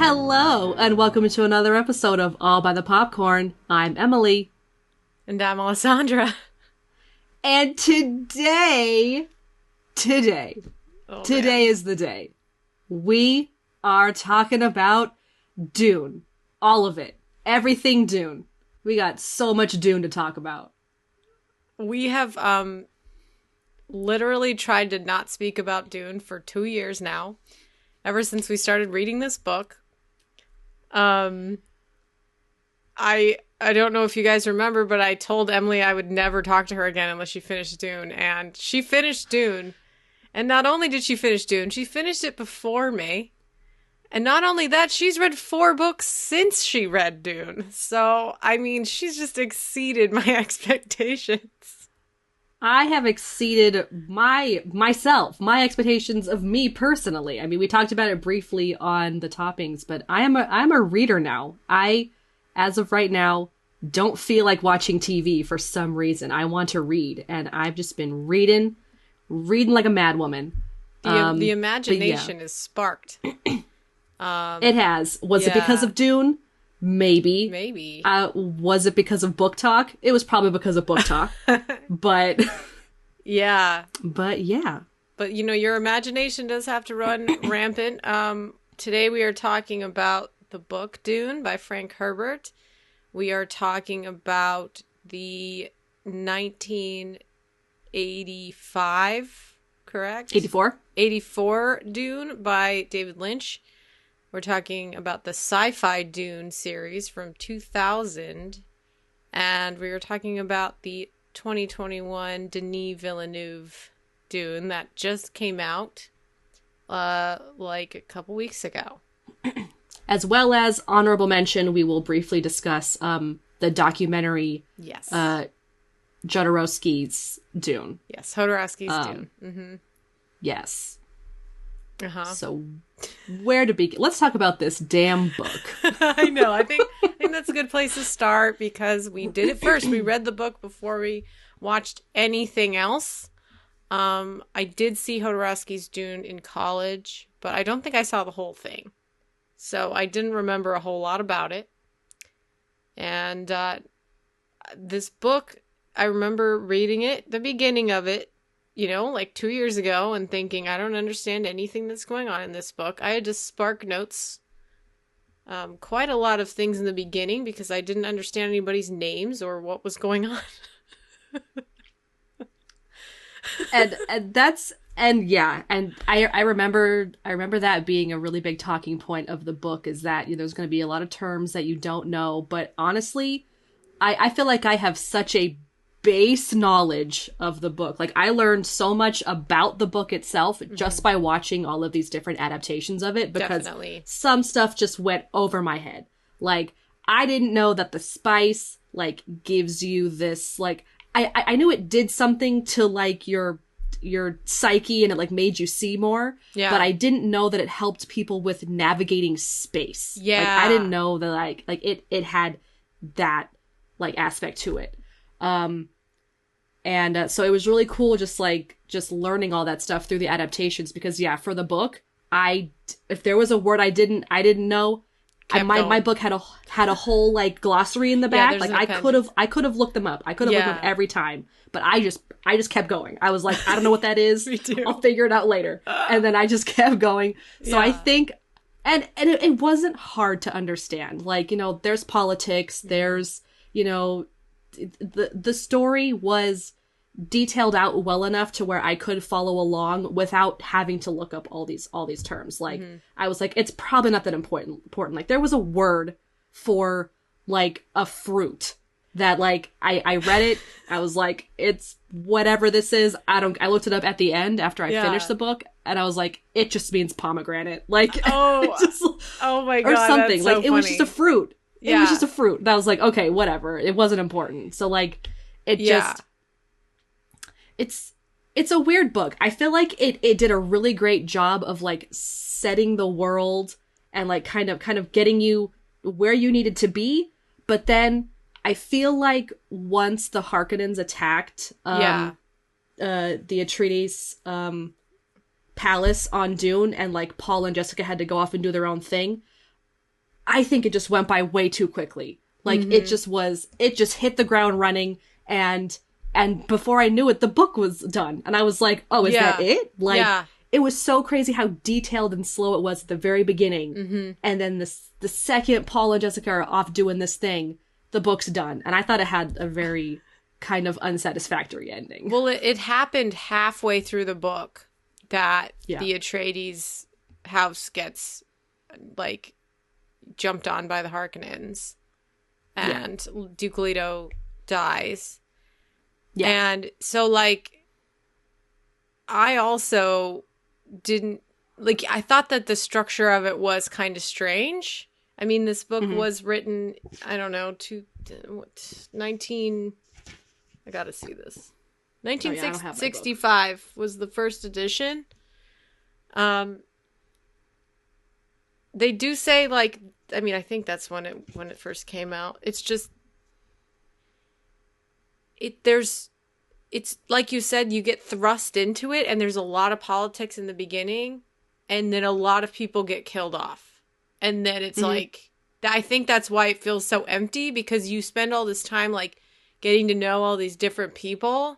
Hello, and welcome to another episode of All by the Popcorn. I'm Emily. And I'm Alessandra. And today is the day. We are talking about Dune. All of it. Everything Dune. We got so much Dune to talk about. We have literally tried to not speak about Dune for 2 years now. Ever since we started reading this book. I don't know if you guys remember, but I told Emily I would never talk to her again unless she finished Dune. And she finished Dune. And not only did she finish Dune, she finished it before me. And not only that, she's read 4 books since she read Dune. So, I mean, she's just exceeded my expectations. I have exceeded my expectations of me personally. I mean, we talked about it briefly on the toppings, but I'm a reader now. I, as of right now, don't feel like watching TV for some reason. I want to read, and I've just been reading like a madwoman. The imagination is sparked. It has. Was it because of Dune? Maybe. Was it because of book talk? It was probably because of book talk. But yeah. But yeah. But you know, your imagination does have to run rampant. Today we are talking about the book Dune by Frank Herbert. We are talking about the 1985, correct? 84 Dune by David Lynch. We're talking about the sci-fi Dune series from 2000. And we were talking about the 2021 Denis Villeneuve Dune that just came out like a couple weeks ago. As well as honorable mention, we will briefly discuss the documentary Jodorowsky's Dune. Yes, Jodorowsky's Dune. Mm-hmm. Yes. Uh-huh. So where to begin? Let's talk about this damn book. I know. I think that's a good place to start because we did it first. We read the book before we watched anything else. I did see Jodorowsky's Dune in college, but I don't think I saw the whole thing. So I didn't remember a whole lot about it. And this book, I remember reading it, the beginning of it, you know, like 2 years ago and thinking, I don't understand anything that's going on in this book. I had to spark notes quite a lot of things in the beginning because I didn't understand anybody's names or what was going on. and I remember that being a really big talking point of the book is that, you know, there's going to be a lot of terms that you don't know. But honestly, I feel like I have such a base knowledge of the book. Like, I learned so much about the book itself just by watching all of these different adaptations of it, because some stuff just went over my head. Like, I didn't know that the spice, like, gives you this, like, I knew it did something to, like, your psyche and it, like, made you see more. Yeah. But I didn't know that it helped people with navigating space. Yeah. Like, I didn't know that, like it had that, like, aspect to it. So it was really cool just learning all that stuff through the adaptations, because for the book, if there was a word I didn't know, my book had a whole, like, glossary in the back. Like, I could have looked them up. I could have looked them up every time, but I just kept going. I was like, I don't know what that is. Me too. I'll figure it out later. And then I just kept going. So I think, and it wasn't hard to understand. Like, you know, there's politics, there's, you know, the story was detailed out well enough to where I could follow along without having to look up all these terms. Like, I was like, it's probably not that important. Like, there was a word for, like, a fruit that, like, I read it. I was like, it's whatever this is. I looked it up at the end after I finished the book, and I was like, it just means pomegranate. Like, oh my God, or something. That's so like, it was just a fruit. Yeah. It was just a fruit. And I was like, okay, whatever. It wasn't important. So, like, it's a weird book. I feel like it did a really great job of, like, setting the world and, like, kind of getting you where you needed to be. But then I feel like once the Harkonnens attacked the Atreides palace on Dune, and, like, Paul and Jessica had to go off and do their own thing, I think it just went by way too quickly. Like, it just hit the ground running, and before I knew it, the book was done. And I was like, oh, is that it? Like, it was so crazy how detailed and slow it was at the very beginning. And then the second Paul and Jessica are off doing this thing, the book's done. And I thought it had a very kind of unsatisfactory ending. Well, it happened halfway through the book that the Atreides house gets, like, jumped on by the Harkonnens. And Duke Leto dies. Yeah. And so, like, I also didn't, like, I thought that the structure of it was kind of strange. I mean, this book was written, I don't know, 19... I gotta see this. 1965 was the first edition. They do say, like, I mean, I think that's when it first came out. It's just, it's like you said, you get thrust into it, and there's a lot of politics in the beginning, and then a lot of people get killed off. And then it's like, I think that's why it feels so empty, because you spend all this time, like, getting to know all these different people,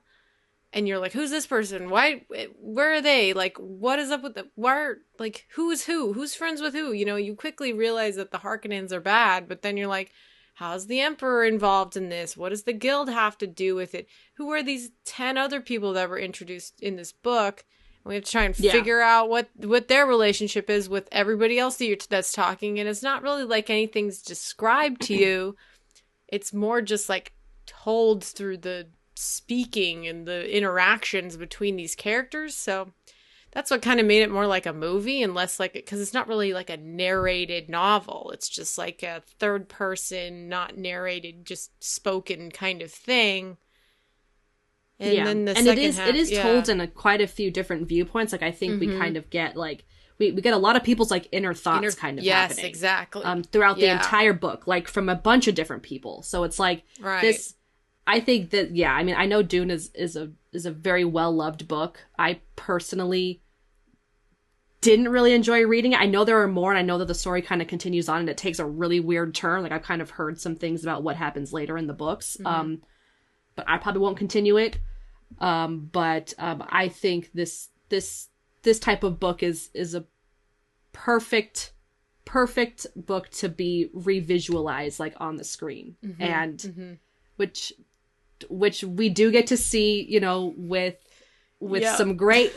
and you're like, who's this person? Why? Where are they? Like, what is up with the? Why? Like, who is who? Who's friends with who? You know, you quickly realize that the Harkonnens are bad, but then you're like, how's the Emperor involved in this? What does the Guild have to do with it? Who are these 10 other people that were introduced in this book? And we have to try and figure out what their relationship is with everybody else that's talking, and it's not really like anything's described to you. It's more just like told through the speaking and the interactions between these characters. So that's what kind of made it more like a movie and less like it, because it's not really like a narrated novel. It's just like a third person, not narrated, just spoken kind of thing. And then the second half, it is told in quite a few different viewpoints. Like, I think we kind of get like we get a lot of people's like inner thoughts kind of happening. Yes, exactly. Throughout the entire book, like from a bunch of different people. So it's like this. I think that I mean, I know Dune is a very well loved book. I personally didn't really enjoy reading it. I know there are more, and I know that the story kind of continues on, and it takes a really weird turn. Like, I've kind of heard some things about what happens later in the books. But I probably won't continue it. But I think this type of book is a perfect book to be revisualized, like, on the screen. And which we do get to see, you know, with some great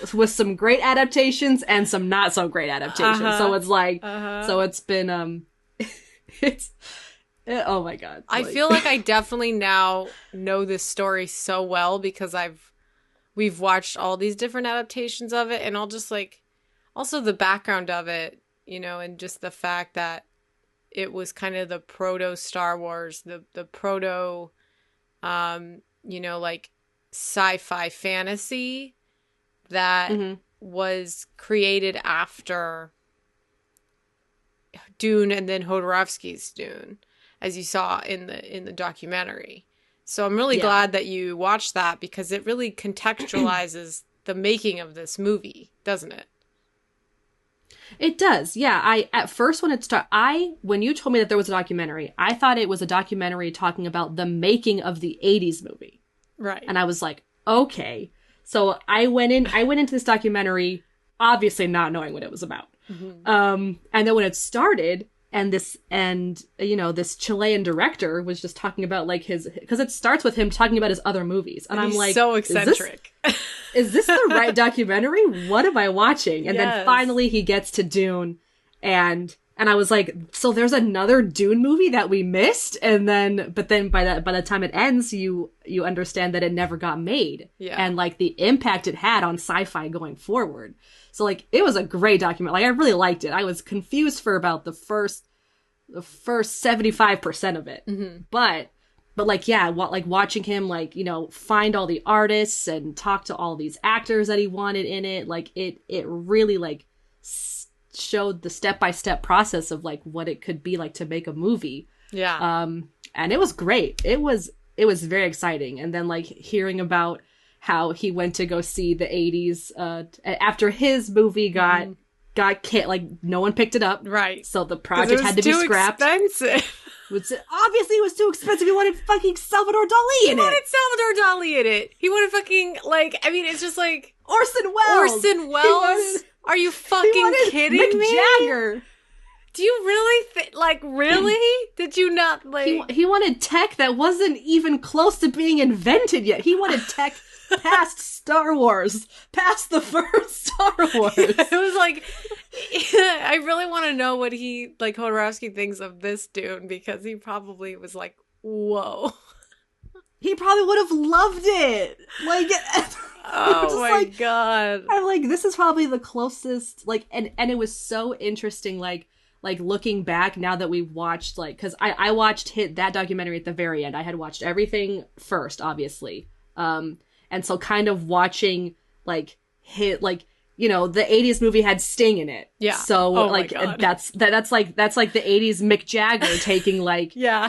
adaptations and some not so great adaptations. So it's like so it's been oh my god. I feel like I definitely now know this story so well because we've watched all these different adaptations of it, and I'll just like also the background of it, you know, and just the fact that it was kind of the proto Star Wars, the proto you know, like sci-fi fantasy that was created after Dune and then Jodorowsky's Dune, as you saw in the documentary. So I'm really glad that you watched that, because it really contextualizes the making of this movie, doesn't it? It does. Yeah. At first when you told me that there was a documentary, I thought it was a documentary talking about the making of the 80s movie. Right. And I was like, okay. So I went into this documentary obviously not knowing what it was about. And then when it started, this Chilean director was just talking about like because it starts with him talking about his other movies, and I'm like, so eccentric. Is this the right documentary? What am I watching? And then finally he gets to Dune, and I was like, so there's another Dune movie that we missed, but then by the time it ends, you understand that it never got made, and like the impact it had on sci-fi going forward. So like it was a great document. Like I really liked it. I was confused for about the first 75% of it, but like watching him like, you know, find all the artists and talk to all these actors that he wanted in it, like it really like showed the step-by-step process of like what it could be like to make a movie. And it was great. It was very exciting. And then like hearing about how he went to go see the 80s after his movie got no one picked it up. Right. So the project had to be scrapped. Expensive. Obviously, it was too expensive. He wanted fucking Salvador Dali in it. He wanted Salvador Dali in it. He wanted fucking, it's just like... Orson Welles. Are you fucking kidding Mick me? Jagger. Do you really really? Did you not, He wanted tech that wasn't even close to being invented yet. He wanted tech past Star Wars. Past the first Star Wars. It was like... I really want to know what Jodorowsky thinks of this Dune, because he probably was like, whoa. He probably would have loved it. Oh my God. I'm like, this is probably the closest, and it was so interesting, looking back now that we've watched, because I watched that documentary at the very end. I had watched everything first, obviously. And so kind of watching, the 80s movie had Sting in it. Yeah. So, that's the 80s Mick Jagger taking, yeah.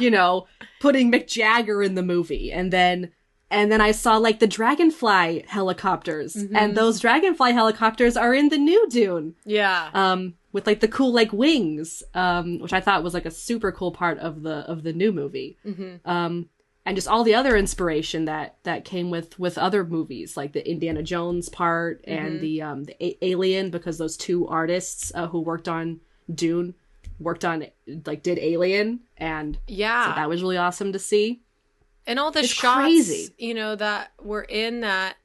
Putting Mick Jagger in the movie. And then I saw, the Dragonfly helicopters. Mm-hmm. And those Dragonfly helicopters are in the new Dune. Yeah. With, the cool, wings, which I thought was, a super cool part of the new movie. Mm-hmm. And just all the other inspiration that came with other movies, like the Indiana Jones part and mm-hmm. the Alien, because those two artists who worked on Dune did Alien, and yeah, so that was really awesome to see. And all the shots, crazy. That were in that,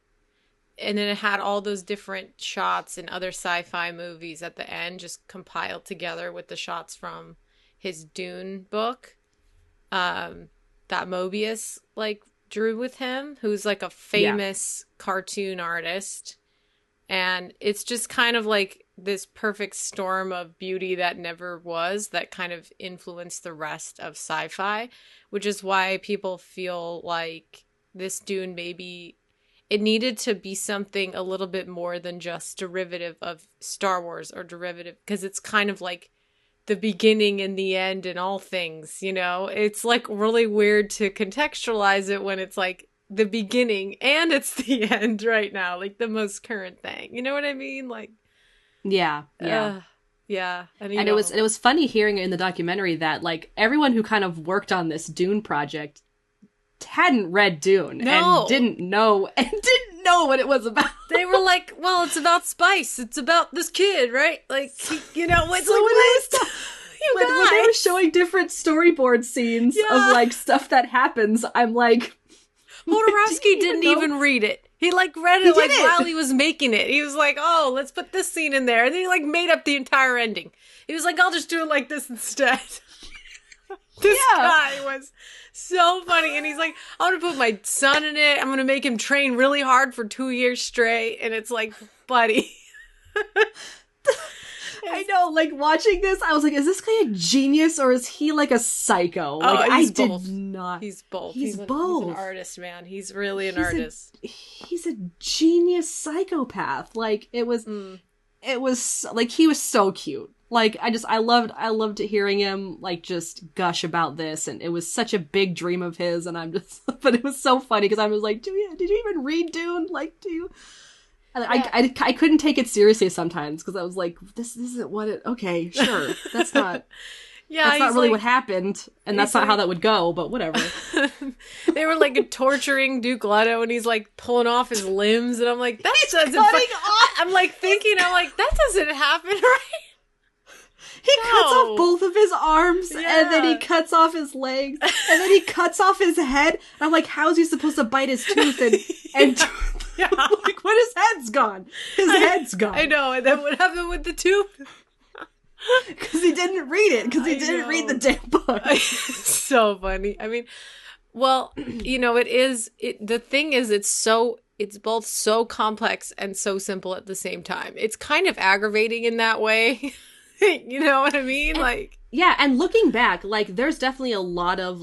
and then it had all those different shots in other sci-fi movies at the end, just compiled together with the shots from his Dune book. That Mobius drew with him, who's a famous cartoon artist. And it's just kind of this perfect storm of beauty that never was, that kind of influenced the rest of sci-fi, which is why people feel like this Dune, maybe it needed to be something a little bit more than just derivative of Star Wars, or derivative, because it's kind of the beginning and the end and all things, it's really weird to contextualize it when it's the beginning and it's the end right now, the most current thing, you know what I mean? Yeah. Yeah. And it was funny hearing in the documentary that everyone who kind of worked on this Dune project hadn't read Dune and didn't know what it was about. They were like, well, it's about spice. It's about this kid, right? It's so when they were showing different storyboard scenes of stuff that happens, I'm like, Jodorowsky didn't even read it. He read it while he was making it. He was like, oh, let's put this scene in there. And then he made up the entire ending. He was like, I'll just do it like this instead. This guy was so funny. And he's like, I'm going to put my son in it. I'm going to make him train really hard for 2 years straight. And it's buddy. I know, watching this, I was like, is this guy a genius or is he a psycho? He's both. He's both. He's both. He's an artist, man. He's really an artist. He's a genius psychopath. It was he was so cute. I loved hearing him just gush about this, and it was such a big dream of his, and but it was so funny because I was like, did you even read Dune? Do you? I couldn't take it seriously sometimes because I was like, this isn't what it. Okay, sure, that's not. Yeah, that's not really what happened, and that's not how that would go. But whatever. They were torturing Duke Leto, and he's pulling off his limbs, and I'm like, that doesn't. I'm thinking, that doesn't happen, right? He cuts off both of his arms, and then he cuts off his legs, and then he cuts off his head. And I'm like, how is he supposed to bite his tooth and when his head's gone? His head's gone. I know, and then what happened with the tooth? Because he didn't read it, because he didn't read the damn book. So funny. I mean, well, the thing is, it's both so complex and so simple at the same time. It's kind of aggravating in that way. You know what I mean? Yeah, and looking back, there's definitely a lot of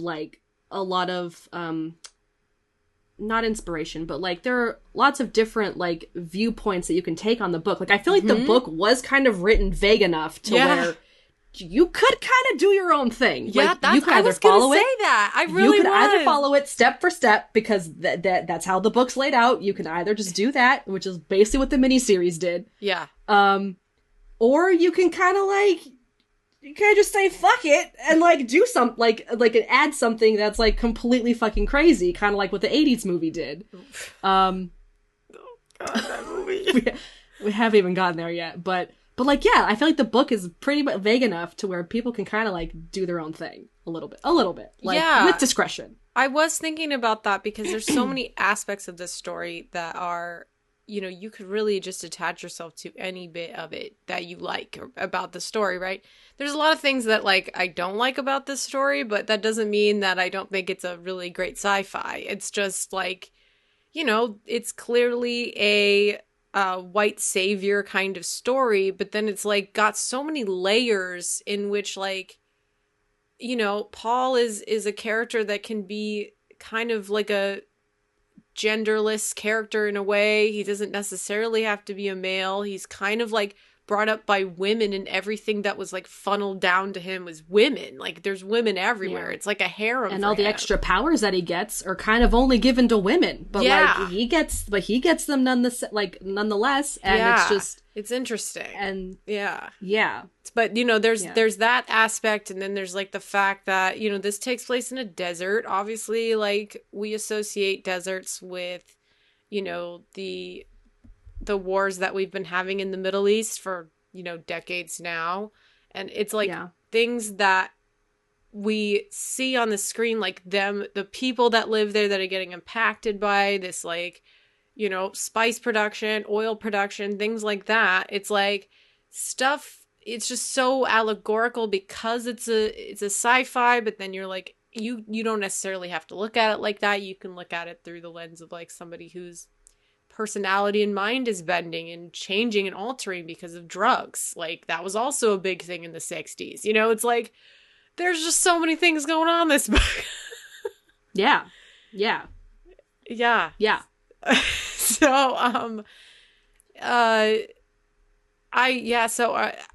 not inspiration, but there are lots of different viewpoints that you can take on the book. I feel like the book was kind of written vague enough to where you could kind of do your own thing. Yeah, you could either follow it. You could either follow it step for step because that's how the book's laid out. You can either just do that, which is basically what the miniseries did. Yeah. Or you can kind of like, you kind of just say fuck it and like do something like add something that's like completely fucking crazy, kind of like what the 80s movie did. God, that movie. we haven't even gotten there yet, but like, yeah, I feel like the book is pretty much vague enough to where people can kind of like do their own thing a little bit, like with discretion. I was thinking about that because there's so many aspects of this story that are, you know, you could really just attach yourself to any bit of it that you like about the story, right? There's a lot of things that like I don't like about this story, but that doesn't mean that I don't think it's a really great sci-fi. It's just like, you know, it's clearly a white savior kind of story, but then it's like got so many layers in which, like, you know, Paul is a character that can be kind of like a genderless character in a way. He doesn't necessarily have to be a male. He's kind of like brought up by women, and everything that was like funneled down to him was women. Like there's women everywhere. Yeah. It's like a harem. And all the extra powers that he gets are kind of only given to women. But like he gets them nonetheless. And it's just, it's interesting. And yeah. Yeah. But you know, there's that aspect, and then there's like the fact that, you know, this takes place in a desert. Obviously, like we associate deserts with, you know, the wars that we've been having in the Middle East for, you know, decades now. And it's like things that we see on the screen, like the people that live there that are getting impacted by this, like, you know, spice production, oil production, things like that. It's like stuff, it's just so allegorical because it's a sci-fi, but then you're like, you don't necessarily have to look at it like that. You can look at it through the lens of like somebody whose personality and mind is bending and changing and altering because of drugs. Like that was also a big thing in the 60s. You know, it's like there's just so many things going on in this book. Yeah. So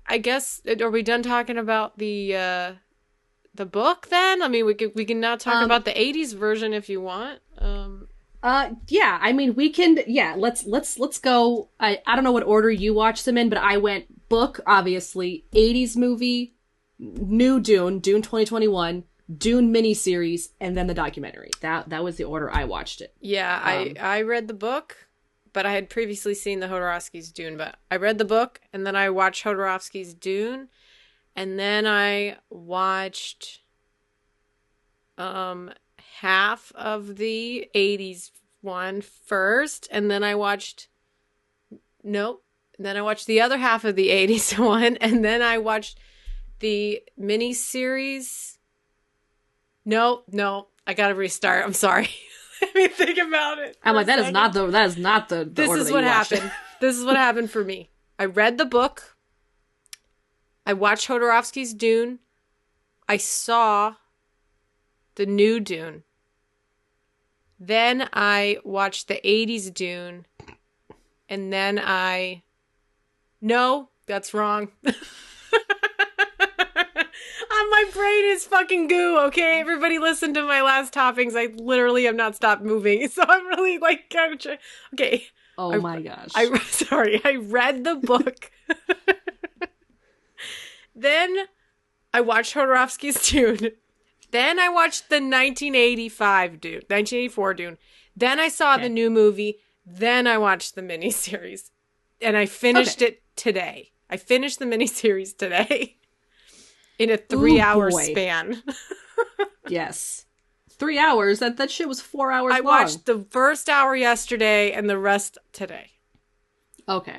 I guess, are we done talking about the book then? I mean, we can now talk about the 80s version if you want. Yeah, I mean, we can, let's go. I don't know what order you watched them in, but I went book, obviously, 80s movie, new Dune 2021, Dune miniseries, and then the documentary. That was the order I watched it. Yeah, I read the book, but I had previously seen the Jodorowsky's Dune, but I read the book, and then I watched Jodorowsky's Dune, and then I watched half of the 80s one first, and then I watched the other half of the 80s one, and then I watched the miniseries. No, I gotta restart. I'm sorry. Let me think about it. I'm like, that is not the This order is what happened. This is what happened for me. I read the book. I watched Jodorowsky's Dune. I saw the new Dune. Then I watched the 80s Dune. And then No, that's wrong. My brain is fucking goo, okay? Everybody listen to my last toppings. I literally have not stopped moving. So I'm really like kind of okay. Oh my gosh. I read the book. Then I watched Jodorowsky's Dune. Then I watched the 1984 Dune. Then I saw the new movie. Then I watched the miniseries. And I finished it today. I finished the miniseries today. In a 3-hour span. Yes. 3 hours? That shit was 4 hours long. I watched the first hour yesterday and the rest today. Okay.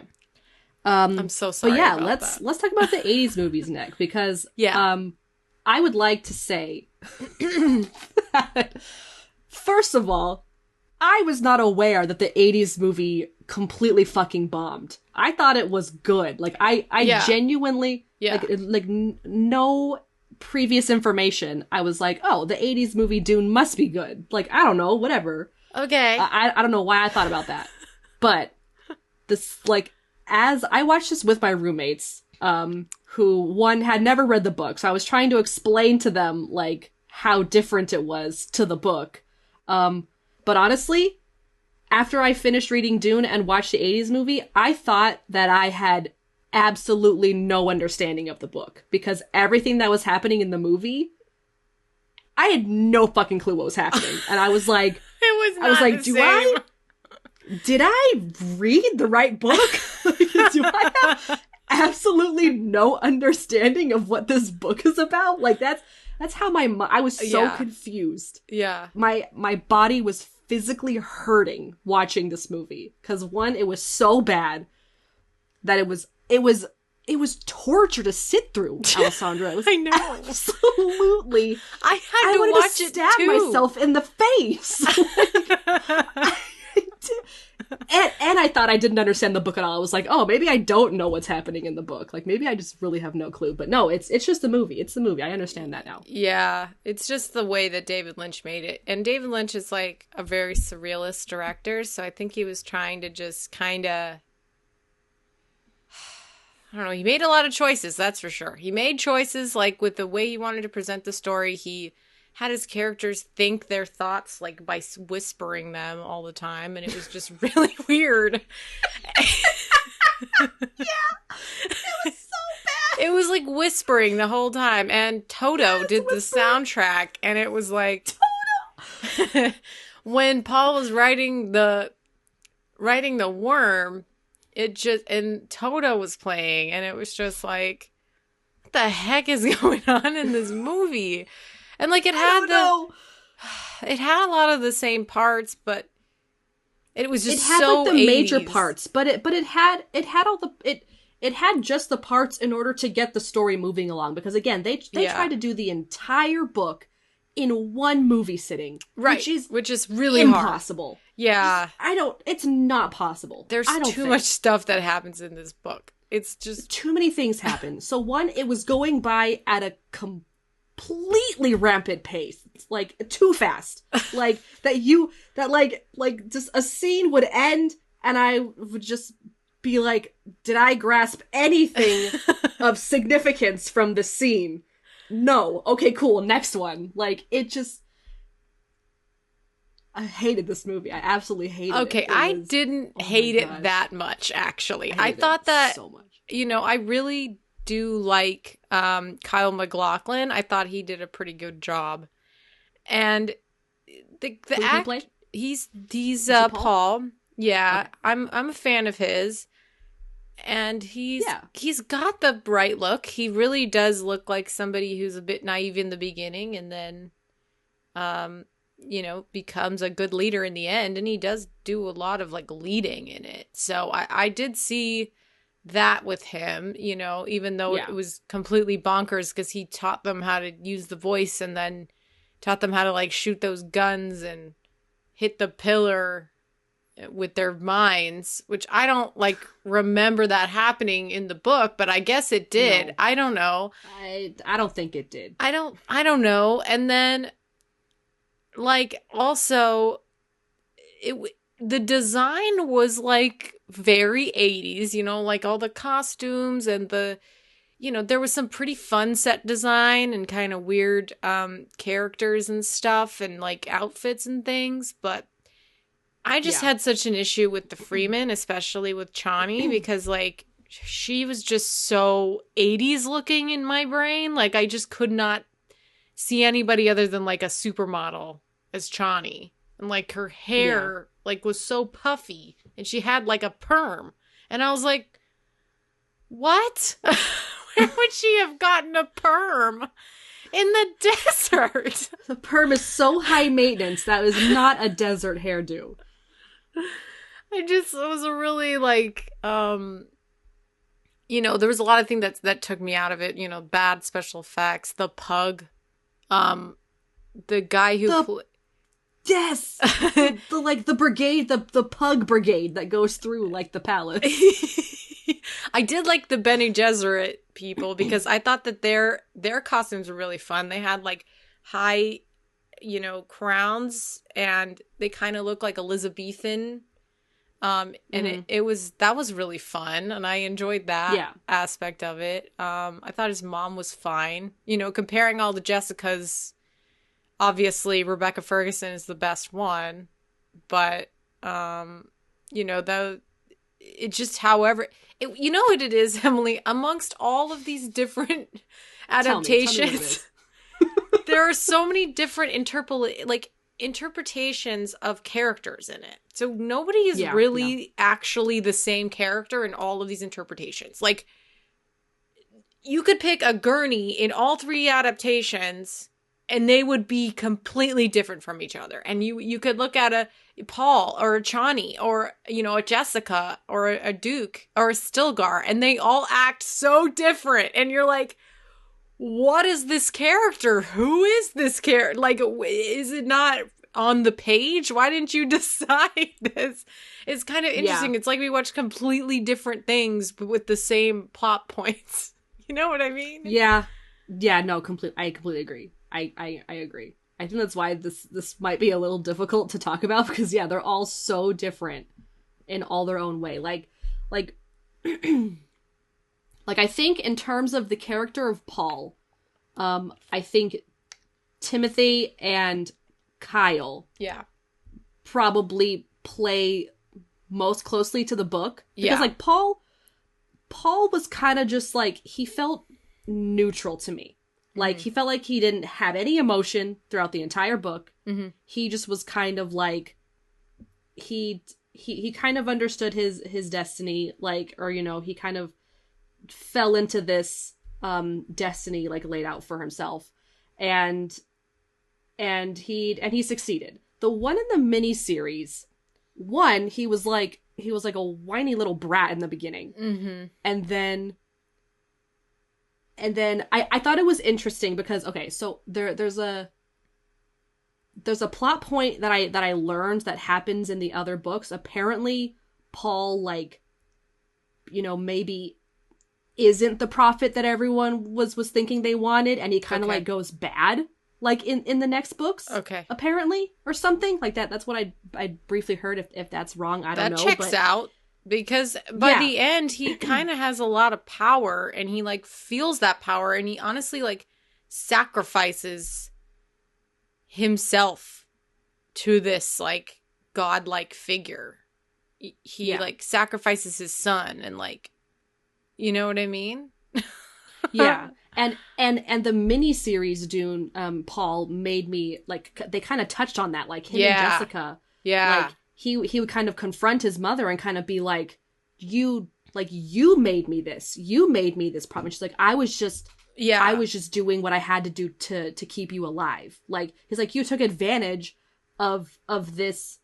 I'm so sorry. But yeah, let's talk about the 80s movies next, because I would like to say that, first of all, I was not aware that the 80s movie completely fucking bombed. I thought it was good. Like I genuinely no previous information. I was like, oh, the 80s movie Dune must be good. Like, I don't know, whatever. Okay. I don't know why I thought about that. But this, like, as I watched this with my roommates, who one had never read the book, so I was trying to explain to them like how different it was to the book. But honestly, after I finished reading Dune and watched the 80s movie, I thought that I had absolutely no understanding of the book because everything that was happening in the movie, I had no fucking clue what was happening. And I was like, did I read the right book? Do I have absolutely no understanding of what this book is about? Like that's how I was so confused. Yeah. My body was physically hurting watching this movie because one, it was so bad that it was torture to sit through, Alessandra. It was I know. Absolutely. I had to watch it stab too. myself in the face. And I thought I didn't understand the book at all. I was like, oh, maybe I don't know what's happening in the book. Like, maybe I just really have no clue. But no, it's just the movie. It's the movie. I understand that now. Yeah, it's just the way that David Lynch made it. And David Lynch is like a very surrealist director, so I think he was trying to just kind of... I don't know, he made a lot of choices, that's for sure. He made choices, like, with the way he wanted to present the story. He had his characters think their thoughts, like, by whispering them all the time, and it was just really weird. Yeah, it was so bad. It was, like, whispering the whole time, and Toto did the soundtrack, and it was like... Toto! When Paul was writing the Worm... and Toto was playing, and it was just like, what the heck is going on in this movie? And like it had a lot of the same parts, but it was just so like the 80s. major parts, but it had just the parts in order to get the story moving along, because again, they tried to do the entire book in one movie sitting, right? Which is really impossible. Hard. Yeah. It's not possible. There's too much stuff that happens in this book. It's just... Too many things happen. So one, it was going by at a completely rampant pace. It's like, too fast. Like, just a scene would end, and I would just be like, did I grasp anything of significance from the scene? No. Okay, cool. Next one. Like, it just... I hated this movie. I absolutely hated it. Okay, I didn't hate it that much, actually. I thought that, so much. I really do like Kyle MacLachlan. I thought he did a pretty good job. And the act... He's Paul. Yeah, okay. I'm a fan of his. And he's got the right look. He really does look like somebody who's a bit naive in the beginning and then becomes a good leader in the end, and he does do a lot of like leading in it. So I did see that with him, even though it was completely bonkers because he taught them how to use the voice and then taught them how to like shoot those guns and hit the pillar with their minds, which I don't like remember that happening in the book, but I guess it did. No. I don't know. I don't think it did. I don't know. And then like also the design was like very 80s, like all the costumes and there was some pretty fun set design and kind of weird characters and stuff and like outfits and things, but I just had such an issue with the Freeman, especially with Chani, because like she was just so 80s looking in my brain. Like I just could not see anybody other than like a supermodel as Chani. And like her hair like was so puffy and she had like a perm. And I was like, what? Where would she have gotten a perm? In the desert. The perm is so high maintenance. That was not a desert hairdo. It was a really like, there was a lot of things that took me out of it. Bad special effects. The pug, the guy who yes, the brigade, the pug brigade that goes through like the palace. I did like the Bene Gesserit people because I thought that their costumes were really fun. They had like high, crowns and they kind of look like Elizabethan. And that was really fun and I enjoyed that aspect of it. I thought his mom was fine. Comparing all the Jessicas, obviously Rebecca Ferguson is the best one, but it just, however, you know what it is, Emily, amongst all of these different adaptations, there are so many different interpretations of characters in it. So nobody is really actually the same character in all of these interpretations. Like, you could pick a Gurney in all three adaptations and they would be completely different from each other. And you could look at a Paul or a Chani or, you know, a Jessica or a Duke or a Stilgar, and they all act so different. And you're like, what is this character? Who is this character? Like, is it not on the page? Why didn't you decide this? It's kind of interesting. Yeah. It's like we watch completely different things, but with the same plot points. You know what I mean? Yeah. Yeah, no, I completely agree. I agree. I think that's why this might be a little difficult to talk about, because they're all so different in all their own way. Like I think in terms of the character of Paul, I think Timothy and Kyle probably play most closely to the book. Because like Paul was kind of just like, he felt neutral to me. Like, he felt like he didn't have any emotion throughout the entire book. Mm-hmm. He just was kind of like, he kind of understood his destiny, like, or, you know, he kind of fell into this destiny, like, laid out for himself. And he succeeded. The one in the miniseries, he was like a whiny little brat in the beginning. Mm-hmm. And then I thought it was interesting because, okay, so there's a plot point that I learned that happens in the other books. Apparently, Paul, like, you know, maybe isn't the prophet that everyone was thinking they wanted, and he kind of like goes bad, like in the next books. Okay. Apparently, or something like that. That's what I briefly heard. If that's wrong, I don't know. That checks out. Because by the end, he kind of has a lot of power, and he, like, feels that power, and he honestly, like, sacrifices himself to this, like, godlike figure. He like, sacrifices his son, and, like, you know what I mean? Yeah. And the miniseries Dune, Paul made me, like, they kind of touched on that, like, him and Jessica. Yeah. Like, he would kind of confront his mother and kind of be like, you made me this. You made me this problem. She's like, I was just doing what I had to do to keep you alive. Like, he's like, you took advantage of this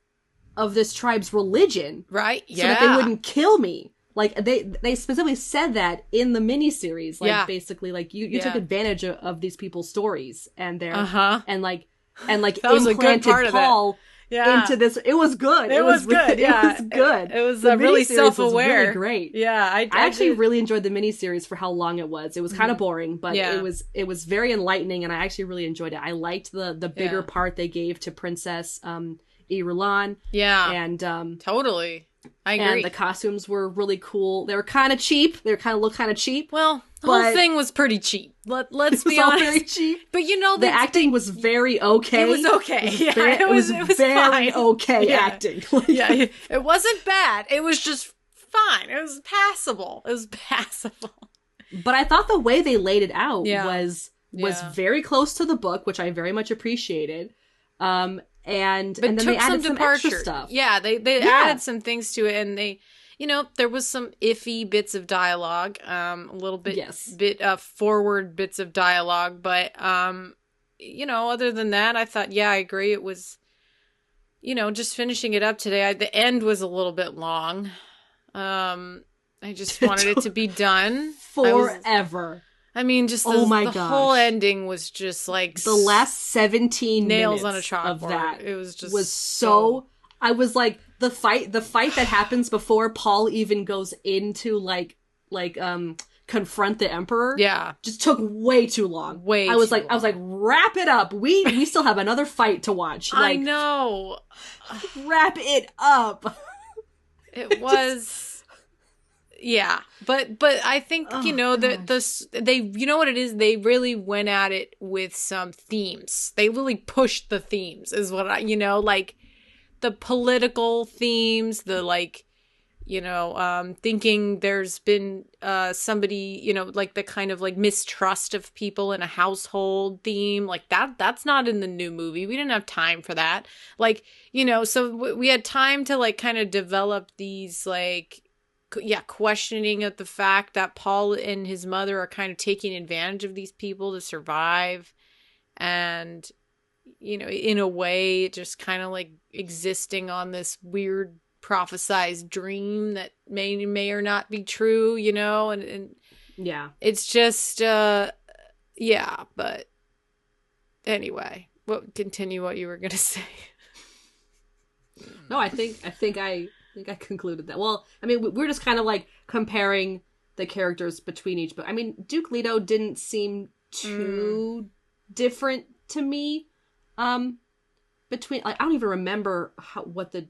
tribe's religion. Right. Yeah. So that they wouldn't kill me. Like, they specifically said that in the miniseries. Like, basically, like, you took advantage of these people's stories and their, and that was implanted a good part Paul into this. It was good. It was good. It was good. It was really self-aware. Was really great. Yeah. I actually really enjoyed the miniseries for how long it was. It was kind of boring, but it was very enlightening, and I actually really enjoyed it. I liked the bigger part they gave to Princess Irulan. Yeah. And totally. I agree. And the costumes were really cool. They were kind of cheap. They looked kind of cheap. Well, the whole thing was pretty cheap. Let's be honest. Very cheap. But you know, the acting was very okay. It was okay. It was very fine. Okay acting. Yeah, it wasn't bad. It was just fine. It was passable. But I thought the way they laid it out was very close to the book, which I very much appreciated. And then they added some extra stuff. Yeah, they added some things to it, and they, you know, there was some iffy bits of dialogue, a little bit, forward bits of dialogue, but, you know, other than that, I thought, I agree. It was, you know, just finishing it up today. The end was a little bit long. I just wanted it to be done forever. I mean, just the whole ending was just like the last 17 nails on a minutes chalkboard. Of that it was just was so. I was like, the fight that happens before Paul even goes into like confront the Emperor. Yeah, just took way too long. I was like, wrap it up. We still have another fight to watch. Like, I know. Wrap it up. It was. Yeah, but I think, you know, they, you know what it is? They really went at it with some themes. They really pushed the themes is what you know, like the political themes, the, like, thinking there's been somebody, like the kind of like mistrust of people in a household theme, like that's not in the new movie. We didn't have time for that. Like, so we had time to like kind of develop these like, questioning of the fact that Paul and his mother are kind of taking advantage of these people to survive. And, in a way, just kind of like existing on this weird prophesized dream that may or not be true, and yeah, it's just, but anyway, continue what you were going to say. No, I think I concluded that. Well, I mean, we're just kind of like comparing the characters between each, but I mean, Duke Leto didn't seem too different to me. Between, like, I don't even remember what the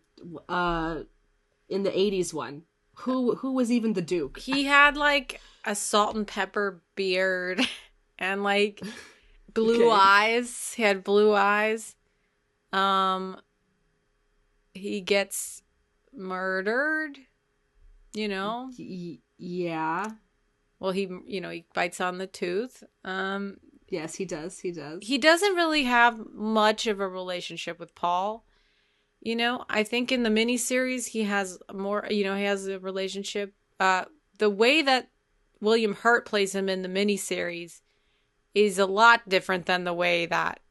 in the 80s one, who was even the Duke. He had like a salt and pepper beard and like blue eyes. He had blue eyes. He gets murdered, Yeah. Well, he bites on the tooth. Yes, he does. He doesn't really have much of a relationship with Paul. I think in the miniseries he has more, he has a relationship. The way that William Hurt plays him in the miniseries is a lot different than the way that,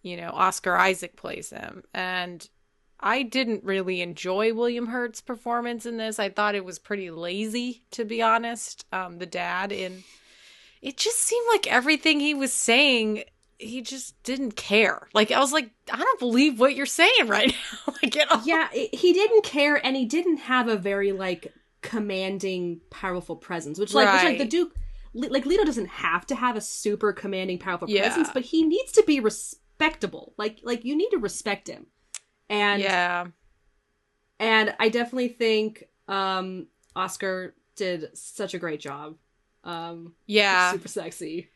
Oscar Isaac plays him. And I didn't really enjoy William Hurt's performance in this. I thought it was pretty lazy, to be honest. The dad it just seemed like everything he was saying, he just didn't care. Like, I was like, I don't believe what you're saying right now. Yeah, he didn't care, and he didn't have a very, like, commanding, powerful presence. Which the Duke, like, Leto doesn't have to have a super commanding, powerful presence, but he needs to be respectable. Like you need to respect him. And and I definitely think Oscar did such a great job. Super sexy.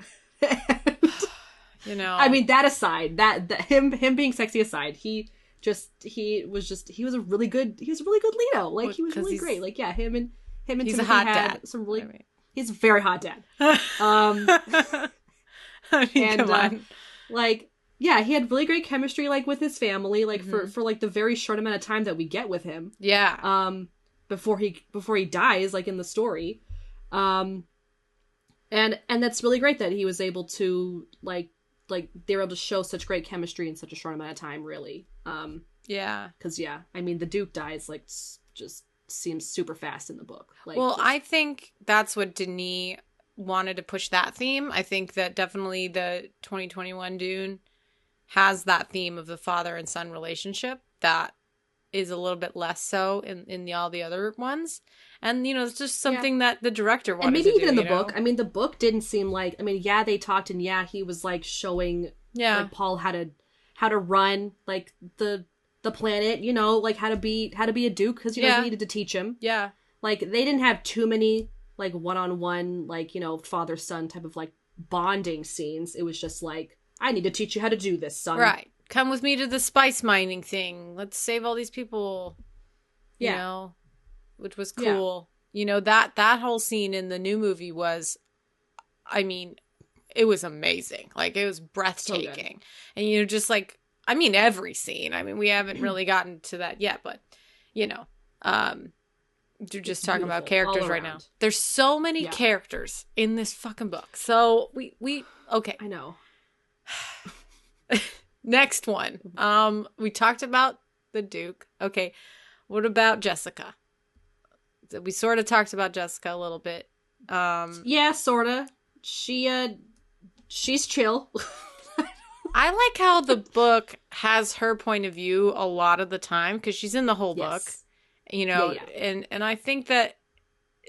I mean, that aside, that him being sexy aside, he was a really good Leto. Like, he was really great. Like, yeah, him and he's Timothy a hot had dad. Some really, he's a very hot dad. I mean, come on. Like, yeah, he had really great chemistry, like, with his family, like, for like the very short amount of time that we get with him. Yeah. Before he dies, like, in the story. And that's really great that he was able to, like they were able to show such great chemistry in such a short amount of time, really. Yeah. Because, I mean, the Duke dies, like, just seems super fast in the book. Like, well, I think that's what Denis wanted to push, that theme. I think that definitely the 2021 Dune has that theme of the father and son relationship that is a little bit less so in all the other ones. And, it's just something that the director wanted to do. And maybe even in the book. I mean, the book didn't seem like... I mean, they talked, and he was, like, showing like, Paul how to run, like, the planet, like, how to be a Duke, because, he needed to teach him. Yeah. Like, they didn't have too many, like, one-on-one, like, father-son type of, like, bonding scenes. It was just like, I need to teach you how to do this, son. Right. Come with me to the spice mining thing. Let's save all these people. Which was cool. Yeah. That whole scene in the new movie was, I mean, it was amazing. Like, it was breathtaking. So and, just like, I mean, every scene. I mean, we haven't really gotten to that yet, but, you're just talking about characters right now. There's so many characters in this fucking book. So we okay. I know. Next one. We talked about the Duke. Okay. What about Jessica? We sort of talked about Jessica a little bit. Yeah, sort of. She's chill. I like how the book has her point of view a lot of the time, because she's in the whole book, and I think that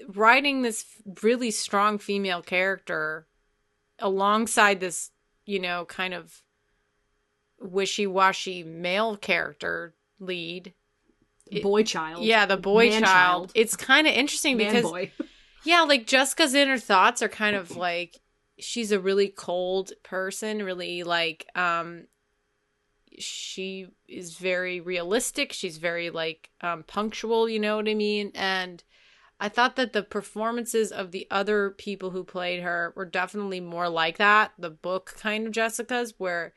writing this really strong female character alongside this, kind of wishy-washy male character lead, boy child. Yeah, the boy child. It's kind of interesting because, like, Jessica's inner thoughts are kind of like, she's a really cold person, really, like, she is very realistic. She's very like punctual, you know what I mean? And I thought that the performances of the other people who played her were definitely more like that, the book kind of Jessica's, where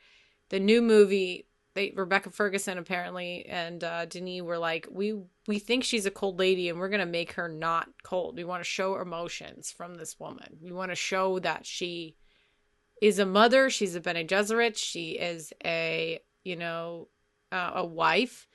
the new movie, Rebecca Ferguson apparently and Denis were like, we think she's a cold lady and we're going to make her not cold. We want to show emotions from this woman. We want to show that she is a mother. She's a Bene Gesserit. She is a, a wife.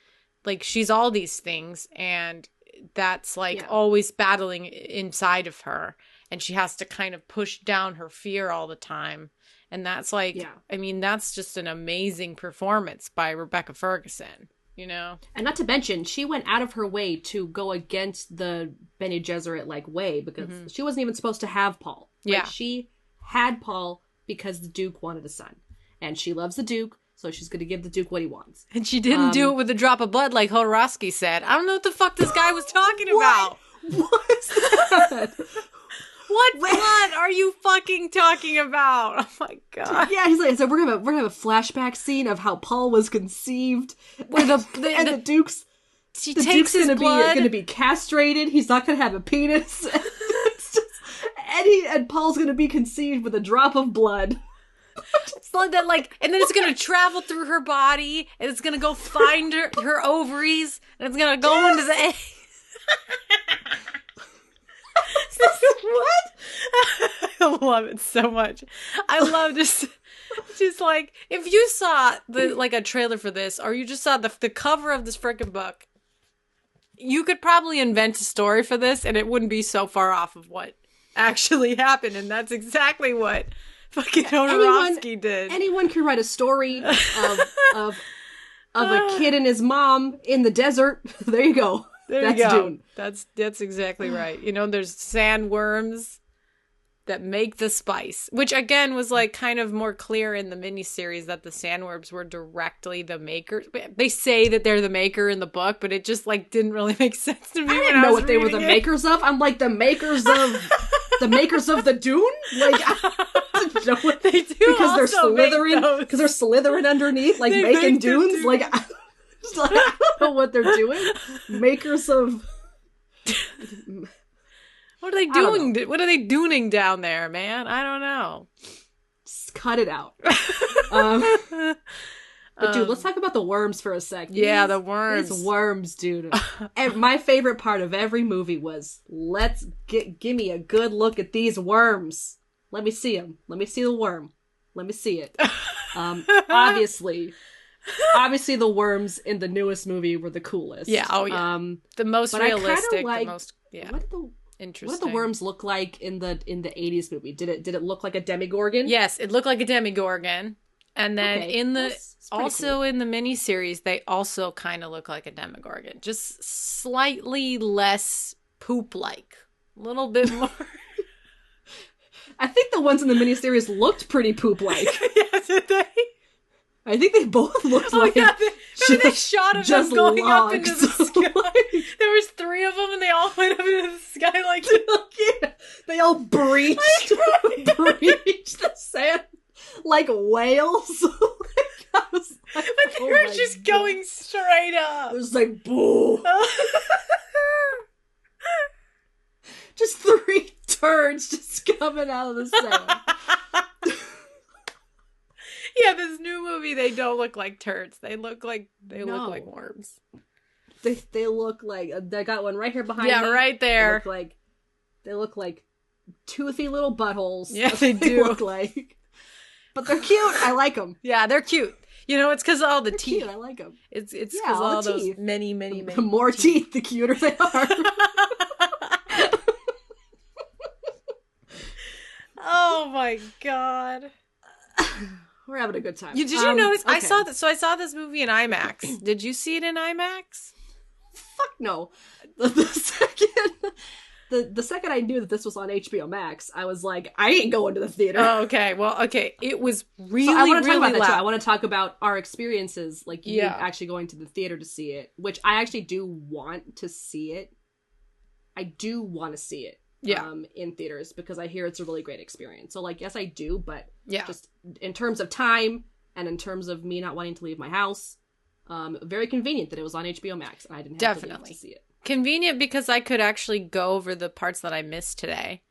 Like, she's all these things. And that's like always battling inside of her, and she has to kind of push down her fear all the time. And that's like, I mean, that's just an amazing performance by Rebecca Ferguson, And not to mention, she went out of her way to go against the Bene Gesserit like way, because she wasn't even supposed to have Paul. Like, she had Paul because the Duke wanted a son, and she loves the Duke. So she's going to give the Duke what he wants. And she didn't do it with a drop of blood like Hodorowski said. I don't know what the fuck this guy was talking about. What is that? What blood are you fucking talking about? Oh my god. Yeah, he's like, so we're gonna have a flashback scene of how Paul was conceived. Where the Duke's gonna be castrated. He's not gonna have a penis. And Paul's gonna be conceived with a drop of blood. So that, like, and then it's gonna travel through her body, and it's gonna go find her ovaries, and it's gonna go into the egg. What? I love it so much. I love just like, if you saw a trailer for this, or you just saw the cover of this freaking book, you could probably invent a story for this, and it wouldn't be so far off of what actually happened, and that's exactly what fucking Hodorowski did. Anyone can write a story of a kid and his mom in the desert. There you go. That's Dune. That's exactly right. There's sandworms that make the spice, which again was like kind of more clear in the miniseries that the sandworms were directly the makers. They say that they're the maker in the book, but it just like didn't really make sense to me. I didn't know what they were the makers of. I'm like, the makers of the Dune? Like, I don't know what they do, because they're slithering. Because they're slithering underneath, like making dunes. Like, I don't know what they're doing. Makers of. What are they doing? What are they dooning down there, man? I don't know. Just cut it out. But dude, let's talk about the worms for a sec. Yeah, the worms. These worms, dude. And my favorite part of every movie was, give me a good look at these worms. Let me see them. Let me see the worm. Let me see it. Obviously the worms in the newest movie were the coolest. Yeah, oh yeah. The most realistic, like, the most, yeah. Interesting. What did the worms look like in the 80s movie? Did it look like a demigorgon? Yes, it looked like a demigorgon. And then in the miniseries, they also kind of look like a demigorgon, just slightly less poop-like, a little bit more. I think the ones in the miniseries looked pretty poop-like. Yeah, did they? I think they both looked like. Yeah, they shot of them going up into the sky. There was 3 of them, and they all went up into the sky like. Yeah, they all breached the sand. Like whales. But they were just going straight up. It was like, boo. Just 3 turds just coming out of the sand. Yeah, this new movie, they don't look like turds. They look like worms. They look like, they got one right here behind me. Yeah, right there. They look like toothy little buttholes. Yeah, they do. Look like. But they're cute. I like them. Yeah, they're cute. It's because of all the teeth. Cute. I like them. It's because of all those many The more teeth, the cuter they are. Oh my god. We're having a good time. Did you notice? Okay. I saw this movie in IMAX. Did you see it in IMAX? Fuck no. The second I knew that this was on HBO Max, I was like, I ain't going to the theater. Oh, okay. Well, okay. It was really, I want to talk really about loud. That too. I want to talk about our experiences, like you actually going to the theater to see it, which I actually do want to see it. I do want to see it. In theaters, because I hear it's a really great experience. So, like, yes, I do, but just in terms of time And in terms of me not wanting to leave my house, very convenient that it was on HBO Max and I didn't have to leave to see it. Convenient because I could actually go over the parts that I missed today.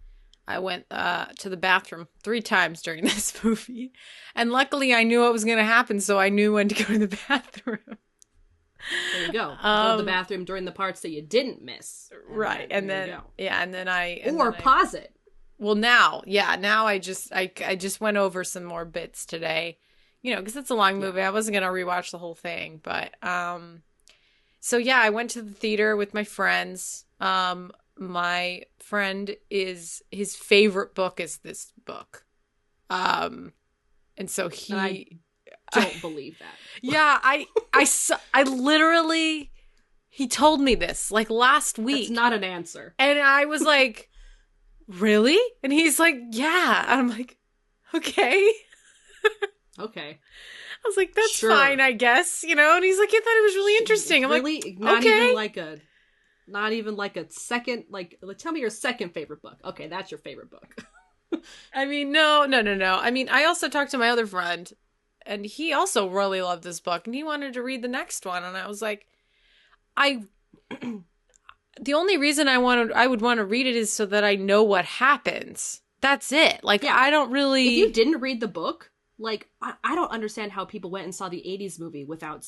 I went to the bathroom 3 times during this movie. And luckily I knew what was going to happen, so I knew when to go to the bathroom. There you go. Go to the bathroom during the parts that you didn't miss. Right. And then pause it. Well, now I just went over some more bits today. Because it's a long movie. I wasn't going to rewatch the whole thing, but so yeah, I went to the theater with my friends. My friend his favorite book is this book. And so I don't believe that. Yeah, I literally, he told me this like last week. It's not an answer. And I was like, really? And he's like, yeah. And I'm like, okay. Okay. I was like, that's fine, I guess, And he's like, I thought it was really interesting. I'm really? Like, not even like a second, like, tell me your second favorite book. Okay, that's your favorite book. I mean, no. I mean, I also talked to my other friend, and he also really loved this book, and he wanted to read the next one, and I was like, the only reason I would want to read it is so that I know what happens. That's it. Like, yeah. I don't really... If you didn't read the book, like, I don't understand how people went and saw the 80s movie without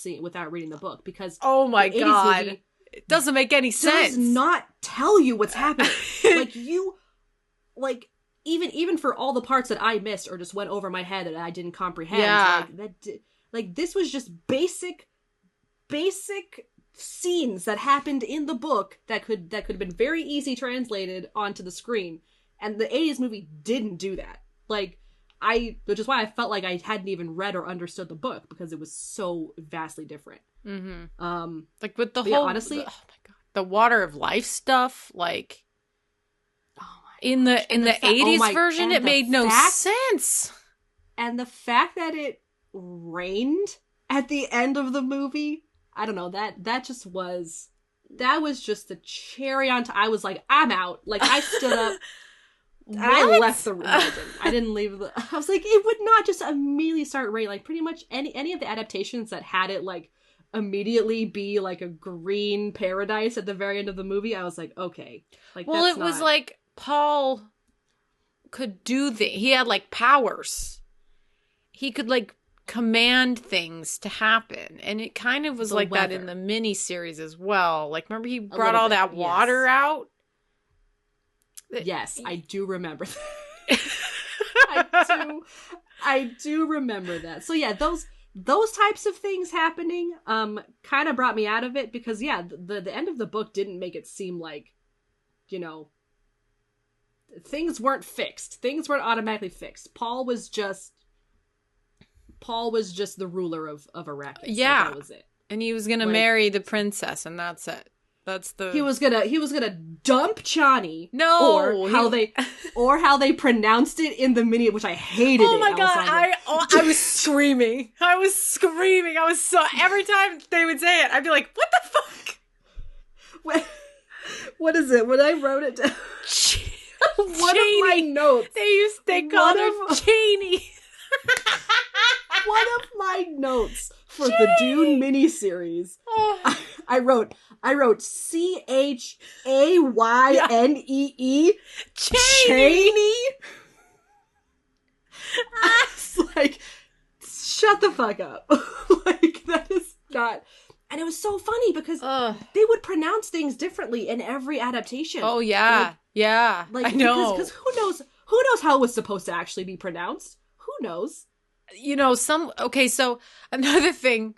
reading the book, because... Oh my God. It doesn't make any sense. Does not tell you what's happening. Even for all the parts that I missed or just went over my head that I didn't comprehend. Yeah. This was just basic scenes that happened in the book that could have been very easy translated onto the screen. And the 80s movie didn't do that. Which is why I felt like I hadn't even read or understood the book, because it was so vastly different. Mm-hmm. With the whole, honestly, oh my God, the water of life stuff, in the 80s version, it made no sense. And the fact that it rained at the end of the movie, I don't know, that was just the cherry on top. I was like, I'm out. I stood up. I left the room. I didn't leave I was like, it would not just immediately start raining. Pretty much any of the adaptations that had it immediately be a green paradise at the very end of the movie, I was like, okay. Was Paul could do he had powers. He could command things to happen, and it kind of was that in the miniseries as well. Remember he brought all that water out? Yes, I do remember that. I do remember that. So yeah, those types of things happening kind of brought me out of it, because the end of the book didn't make it seem like, things weren't fixed. Things weren't automatically fixed. Paul was just the ruler of Arrakis. Yeah. That was it. And he was going to marry the princess, and that's it. He was gonna dump Chani. No, or how they pronounced it in the mini, which I hated. Oh my God, I was screaming. I was so, every time they would say it, I'd be like, what the fuck? What is it? When I wrote it down, one of my notes. They called her Cheney. One of my notes for the Dune miniseries, I wrote CHAYNEE. Cheney. It's shut the fuck up. That is not. And it was so funny because they would pronounce things differently in every adaptation. Oh yeah, yeah. I know. Because who knows how it was supposed to actually be pronounced? Who knows? So another thing.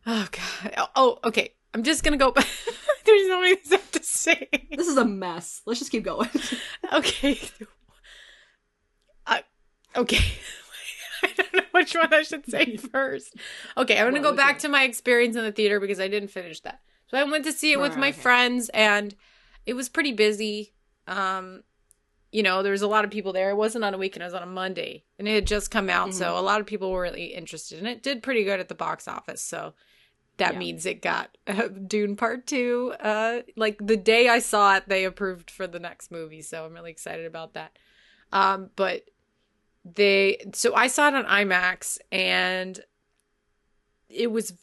Oh God. Oh, okay. I'm just gonna go back. There's so many things I have to say. This is a mess. Let's just keep going. Okay. Okay. I don't know which one I should say first. Okay, I'm gonna go back to my experience in the theater because I didn't finish that. So I went to see it with my friends, and it was pretty busy. There was a lot of people there. It wasn't on a weekend, it was on a Monday. And it had just come out, so a lot of people were really interested. And it did pretty good at the box office, so that means it got Dune Part 2. The day I saw it, they approved for the next movie, so I'm really excited about that. But So I saw it on IMAX, and it was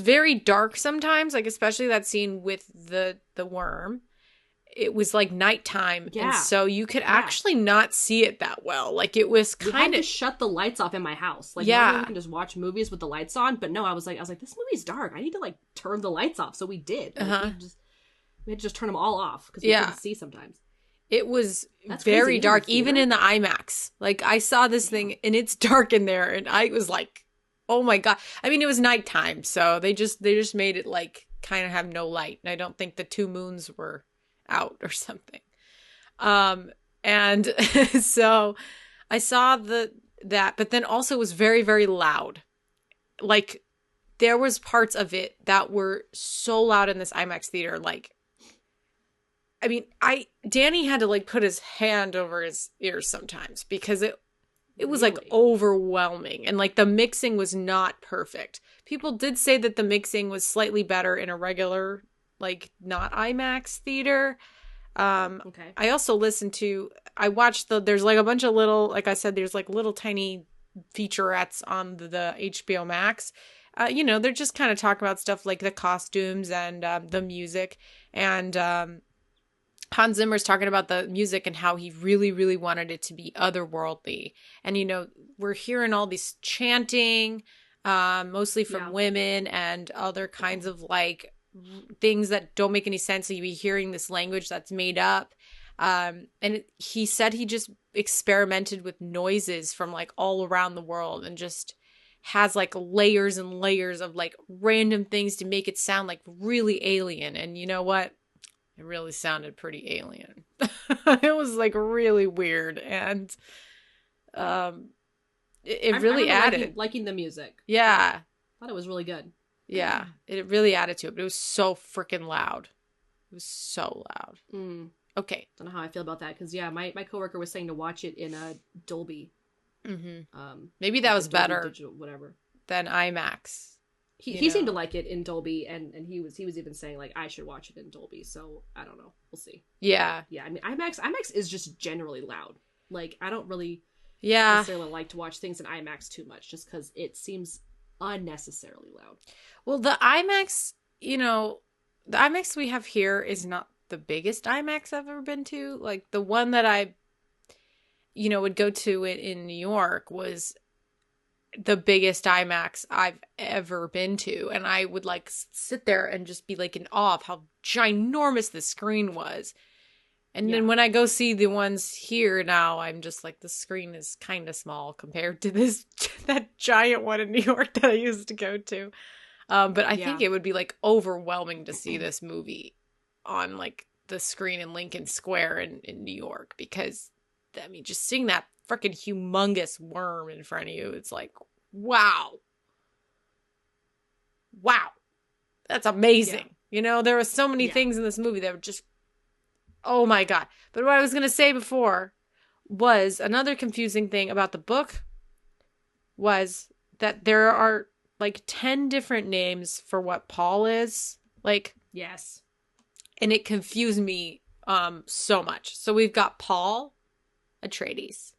very dark sometimes, like especially that scene with the worm. It was like nighttime, and Yeah. so you could Yeah. actually not see it that well. Like it was We kind had to of shut the lights off in my house. Like normally we yeah. can just watch movies with the lights on, but no, I was like, this movie's dark. I need to like turn the lights off. So we did. Like Uh-huh. we had to just turn them all off because we Yeah. couldn't see sometimes. It was That's very crazy. dark, You were in even the in the IMAX. Like I saw this thing and it's dark in there, and I was like, "Oh my god!" I mean, it was nighttime, so they just made it like kind of have no light, and I don't think the two moons were out or something. And so I saw that, but then also it was very, very loud. Like there was parts of it that were so loud in this IMAX theater, like. I mean, Danny had to like put his hand over his ears sometimes because it was like overwhelming, and like the mixing was not perfect. People did say that the mixing was slightly better in a regular, like not IMAX theater. Okay. I also I watched there's like a bunch of little, like I said, there's like little tiny featurettes on the HBO Max. They're just kind of talking about stuff like the costumes and the music, and Hans Zimmer's talking about the music and how he really, really wanted it to be otherworldly. And, we're hearing all this chanting, mostly from women and other kinds of like things that don't make any sense. So you'd be hearing this language that's made up. He said he just experimented with noises from like all around the world and just has like layers and layers of like random things to make it sound like really alien. And you know what? It really sounded pretty alien. It was like really weird, and it really added liking the music. Yeah, I thought it was really good. Yeah, it really added to it, but it was so freaking loud. It was so loud. Okay, don't know how I feel about that because my coworker was saying to watch it in a Dolby. Maybe that was better, digital, whatever, than IMAX. He seemed to like it in Dolby, and he was even saying like I should watch it in Dolby. So I don't know, we'll see. Yeah. I mean IMAX is just generally loud. Like I don't really necessarily like to watch things in IMAX too much, just because it seems unnecessarily loud. Well, the IMAX, the IMAX we have here is not the biggest IMAX I've ever been to. Like the one that I, would go to it in New York was the biggest IMAX I've ever been to, and I would like sit there and just be like in awe of how ginormous the screen was. And then when I go see the ones here now, I'm just like, the screen is kind of small compared to that giant one in New York that I used to go to. But I think it would be like overwhelming to see this movie on like the screen in Lincoln Square in New York, because I mean, just seeing that freaking humongous worm in front of you, it's like, wow, that's amazing. There were so many things in this movie that were just, oh my god. But what I was gonna say before was another confusing thing about the book was that there are like 10 different names for what Paul is. Like, yes, and it confused me so much. So we've got Paul Atreides.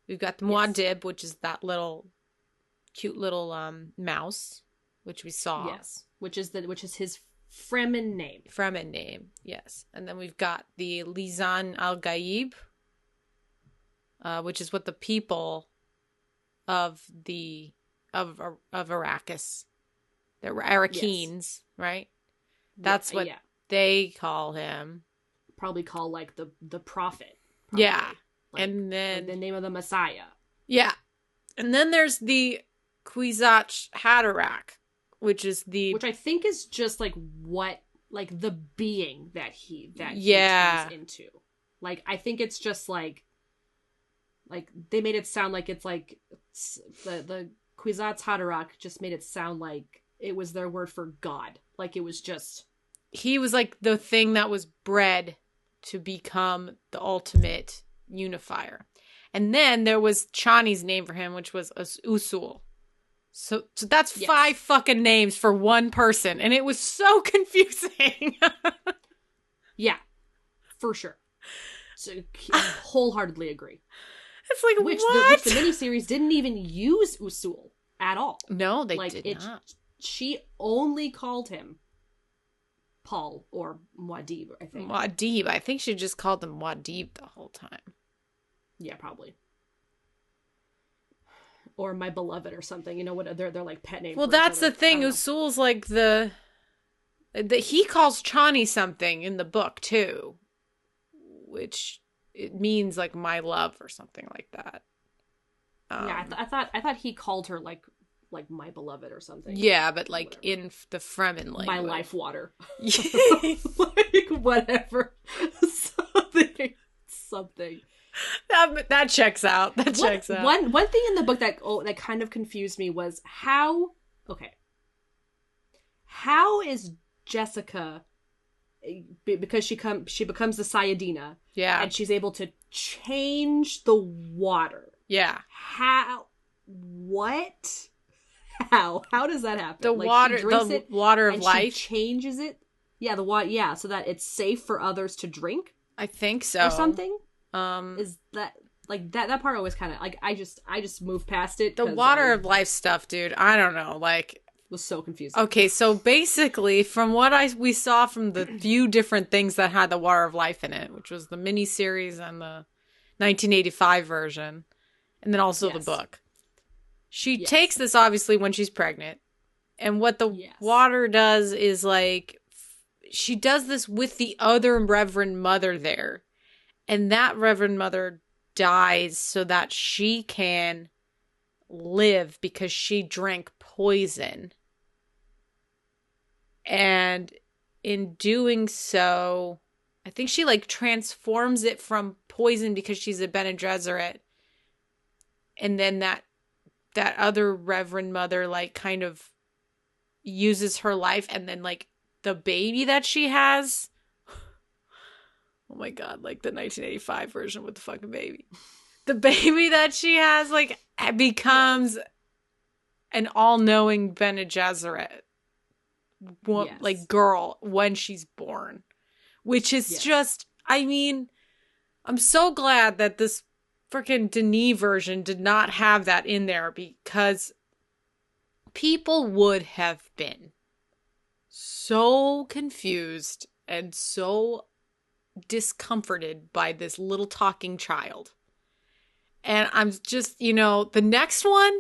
We've got the Muad'Dib, which is that cute little mouse, which we saw. Yes, which is his Fremen name. Fremen name, yes. And then we've got the Lisan al-Gaib, which is what the people of Arrakis, the Arakeens, right? That's what they call him. Probably call like the prophet. Probably. Yeah. Like, and then the name of the Messiah. Yeah. And then there's the Kwisatz Haderach, which I think is just like the being that he turns into. Like I think it's just like they made it sound like it's like the Kwisatz Haderach just made it sound like it was their word for God. Like it was just, he was like the thing that was bred to become the ultimate unifier. And then there was Chani's name for him, which was Usul. So that's 5 fucking names for one person, and it was so confusing. Yeah, for sure. So I wholeheartedly agree. It's like, which what? the miniseries didn't even use Usul at all. No, they did not. She only called him Paul or Muad'Dib, I think. Muad'Dib. I think she just called him Muad'Dib the whole time. Yeah, probably. Or my beloved or something. You know what? They're like pet names. Well, that's the thing. Usul's like the he calls Chani something in the book too, which it means like my love or something like that. Yeah, I thought he called her like my beloved or something. Yeah, but like whatever. In the Fremen language. My life water. Like whatever. Something. That checks out. That checks out. One thing in the book that kind of confused me was how is Jessica, because she becomes the Sayadina, yeah, and she's able to change the water. Yeah. How does that happen? The water of life. She changes it. Yeah, the water. Yeah, so that it's safe for others to drink. I think so. Or something. Is that like that part always kind of like I just moved past it. The water of life stuff, dude. I don't know. Like, was so confusing. Okay, so basically, from what we saw from the few different things that had the water of life in it, which was the miniseries and the 1985 version, and then also the book. She takes this obviously when she's pregnant, and what the water does is like she does this with the other Reverend Mother there, and that Reverend Mother dies so that she can live because she drank poison. And in doing so, I think she like transforms it from poison because she's a Bene Gesserit. And then that other Reverend Mother like kind of uses her life, and then like the baby that she has, oh my god, like the 1985 version with the fucking baby. The baby that she has like becomes an all-knowing Bene Gesserit like girl when she's born, which is just, I mean, I'm so glad that this freaking Denis version did not have that in there, because people would have been so confused and so discomforted by this little talking child. And I'm just, the next one,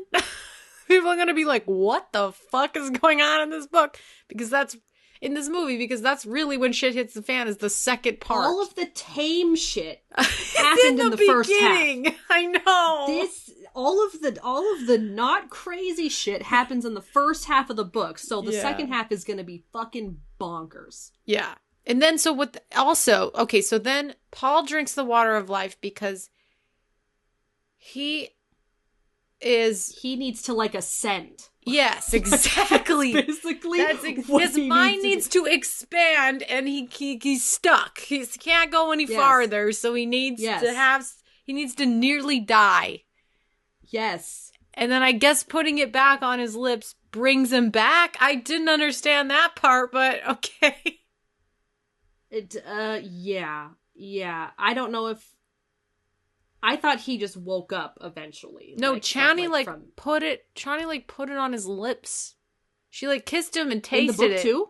people are going to be like, what the fuck is going on in this book? Because that's in this movie, because that's really when shit hits the fan, is the second part. All of the tame shit happened in the first half. I know. All of the not crazy shit happens in the first half of the book. So the second half is going to be fucking bonkers. Yeah. And then so then Paul drinks the water of life because he needs to like ascend. Yes, exactly. Basically, his mind needs to expand, and he's stuck. He can't go any farther, so he needs to nearly die. Yes. And then I guess putting it back on his lips brings him back. I didn't understand that part, but okay. Yeah. I don't know if I thought he just woke up eventually. No, Chani put it on his lips. She like kissed him and tasted it. In the book too?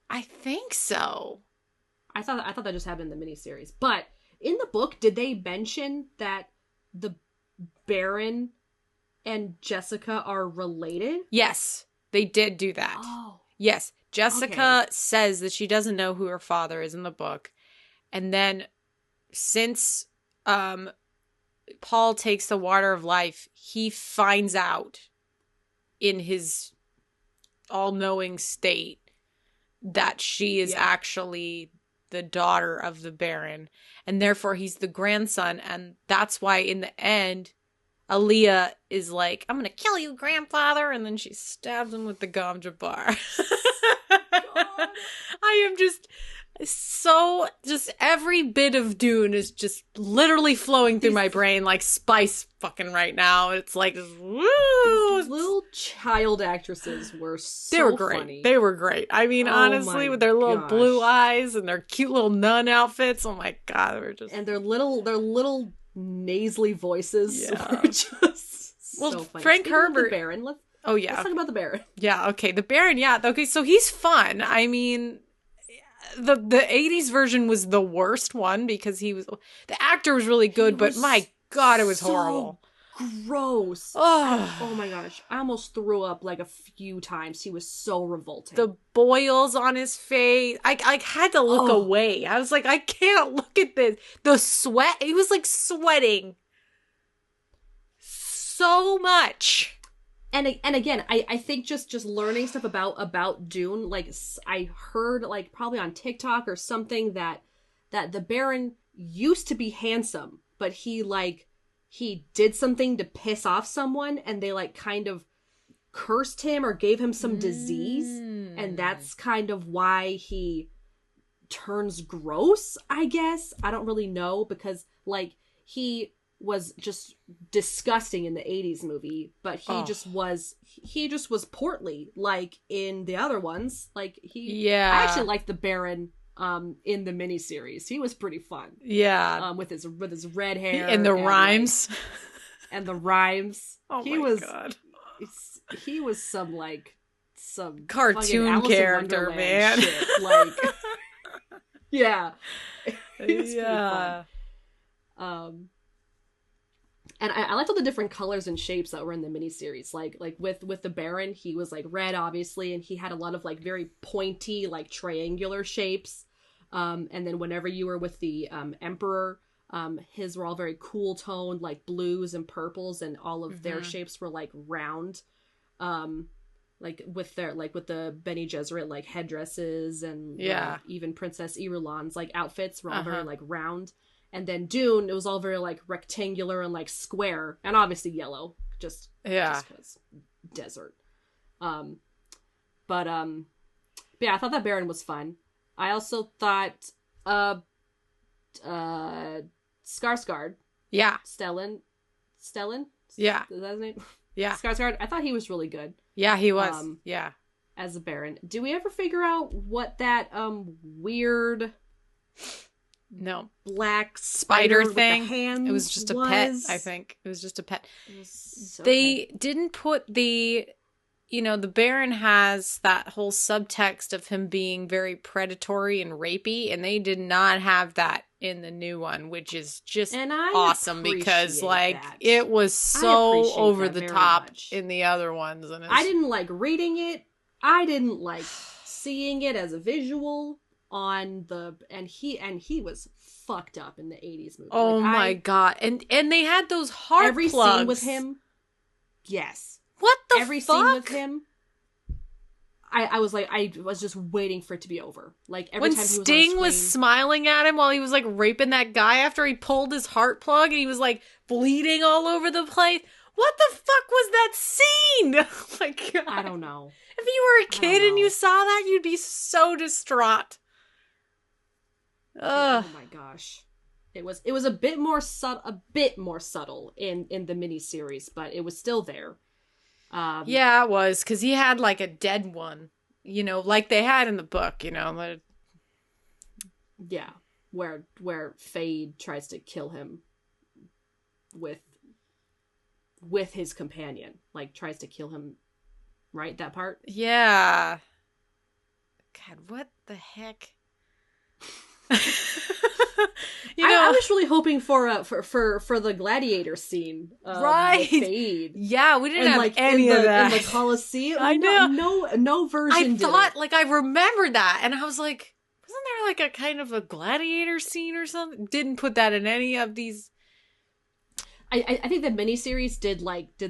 I think so. I thought that just happened in the miniseries. But in the book, did they mention that the Baron and Jessica are related? Yes, they did do that. Oh. Yes, Jessica says that she doesn't know who her father is in the book. And then since Paul takes the water of life, he finds out in his all-knowing state that she is actually the daughter of the Baron, and therefore he's the grandson. And that's why in the end, Aaliyah is like, I'm gonna kill you, grandfather, and then she stabs him with the Gom Jabbar. I am just every bit of Dune is just literally flowing through my brain like spice fucking right now. It's like, woo! These little child actresses were so they were great. Funny. They were great. I mean, honestly, with their little blue eyes and their cute little nun outfits. Oh my god, they were just, and their little nasally voices Yeah. were just Well, so funny. Frank Speaking of Herbert. the Baron, let's Let's talk about the Baron. Yeah, okay. The Baron, yeah. Okay, so he's fun. I mean, the 80s version was the worst one because the actor was really good, but my God, it was horrible. Gross. Oh my gosh. I almost threw up like a few times. He was so revolting. The boils on his face. I had to look away. I was like, I can't look at this. The sweat. He was like sweating so much. And again, I think just learning stuff about Dune, like I heard like probably on TikTok or something that the Baron used to be handsome, but he did something to piss off someone and they like kind of cursed him or gave him some disease, and that's kind of why he turns gross, I guess. I don't really know, because like he was just disgusting in the 80s movie, but he just was portly like in the other ones. Like I actually liked the Baron in the miniseries. He was pretty fun. Yeah. With his red hair and the rhymes. And the rhymes. Oh he my was God. He was some cartoon character, man. Shit. Like yeah. He was pretty fun. And I liked all the different colors and shapes that were in the miniseries. Like with the Baron, he was like red, obviously, and he had a lot of like very pointy, like triangular shapes. And then whenever you were with the Emperor, his were all very cool toned, like blues and purples, and all of their shapes were like round. Like with the Bene Gesserit like headdresses and even Princess Irulan's like outfits were all very like round. And then Dune, it was all very like rectangular and like square, and obviously yellow, just because desert. But yeah, I thought that Baron was fun. I also thought Skarsgård. Yeah. Stellan. Yeah. Is that his name? Yeah. Skarsgård. I thought he was really good. Yeah, he was. Yeah. As a Baron. Do we ever figure out what that weird black spider thing with the hands it was just a pet, I think. It was just a pet. So they didn't put the Baron has that whole subtext of him being very predatory and rapey, and they did not have that in the new one, which is just awesome because like it was so over the top in the other ones, and I didn't like reading it. I didn't like seeing it as a visual on the and he was fucked up in the 80s movie. Oh like, my God. And they had those heart every plugs. Scene with him. Yes. What the every fuck? Scene with him. I was like, I was just waiting for it to be over. Like every when time he was Sting on screen, was smiling at him while he was like raping that guy after he pulled his heart plug and he was like bleeding all over the place. What the fuck was that scene? Oh my God. I don't know. If you were a kid and you saw that, you'd be so distraught. Ugh. Oh my gosh. It was a bit more subtle in the miniseries, but it was still there. Yeah, it was, because he had like a dead one, like they had in the book, Yeah, where Fade tries to kill him with his companion, like tries to kill him, right? That part? Yeah. God, what the heck? I was really hoping for the gladiator scene, right? Fade. Yeah, we didn't have any of that in the Colosseum. I know, no version. I thought like I remembered that, and I was like, wasn't there like a kind of a gladiator scene or something? Didn't put that in any of these. I think the miniseries did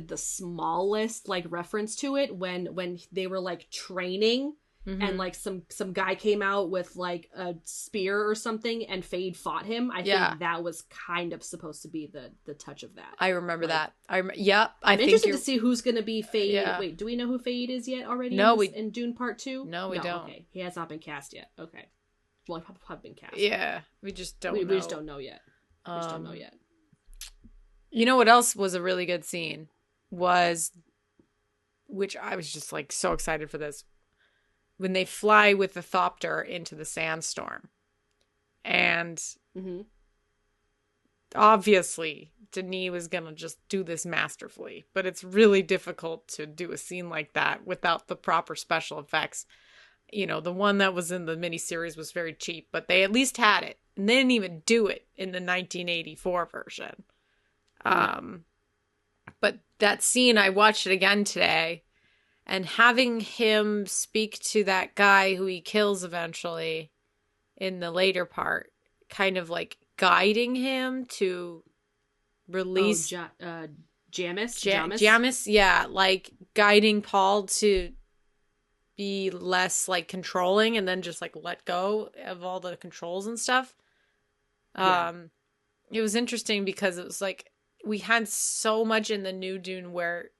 the smallest like reference to it when they were like training. Mm-hmm. And like some guy came out with like a spear or something and Fade fought him. I think that was kind of supposed to be the touch of that. I remember that. I'm interested to see who's going to be Fade. Yeah. Wait, do we know who Fade is yet already? No, in Dune Part 2? No, we don't. Okay, he has not been cast yet. Okay, well, he probably been cast. Yeah, we just don't. We just don't know yet. We just don't know yet. You know what else was a really good scene was, which I was just like so excited for this. When they fly with the Thopter into the sandstorm. And obviously Denis was going to just do this masterfully, but it's really difficult to do a scene like that without the proper special effects. You know, the one that was in the miniseries was very cheap, but they at least had it. And they didn't even do it in the 1984 version. But that scene, I watched it again today, and having him speak to that guy who he kills eventually in the later part, kind of like guiding him to release Jamis, yeah, like guiding Paul to be less like controlling and then just like let go of all the controls and stuff. It was interesting because it was like we had so much in the new Dune where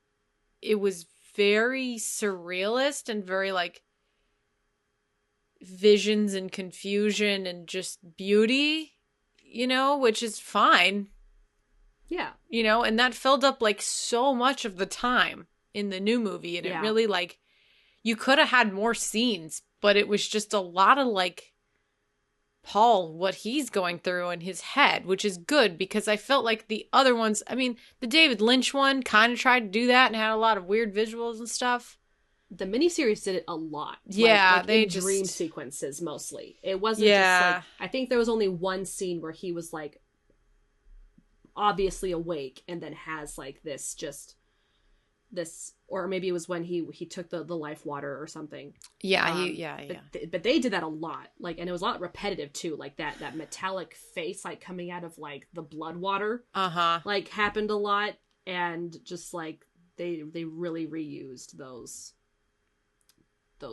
it was very surrealist and very like visions and confusion and just beauty, you know, which is fine. Yeah. You know, and that filled up like so much of the time in the new movie. And it really like, you could have had more scenes, but it was just a lot of like Paul, what he's going through in his head, which is good because I felt like the other ones, I mean, the David Lynch one kind of tried to do that and had a lot of weird visuals and stuff. The miniseries did it a lot. Yeah, like they in just dream sequences mostly. It wasn't just like, I think there was only one scene where he was like obviously awake and then has like this, or maybe it was when he took the life water or something. But they did that a lot, like, and it was a lot repetitive too, like that metallic face like coming out of like the blood water like happened a lot, and just like they really reused those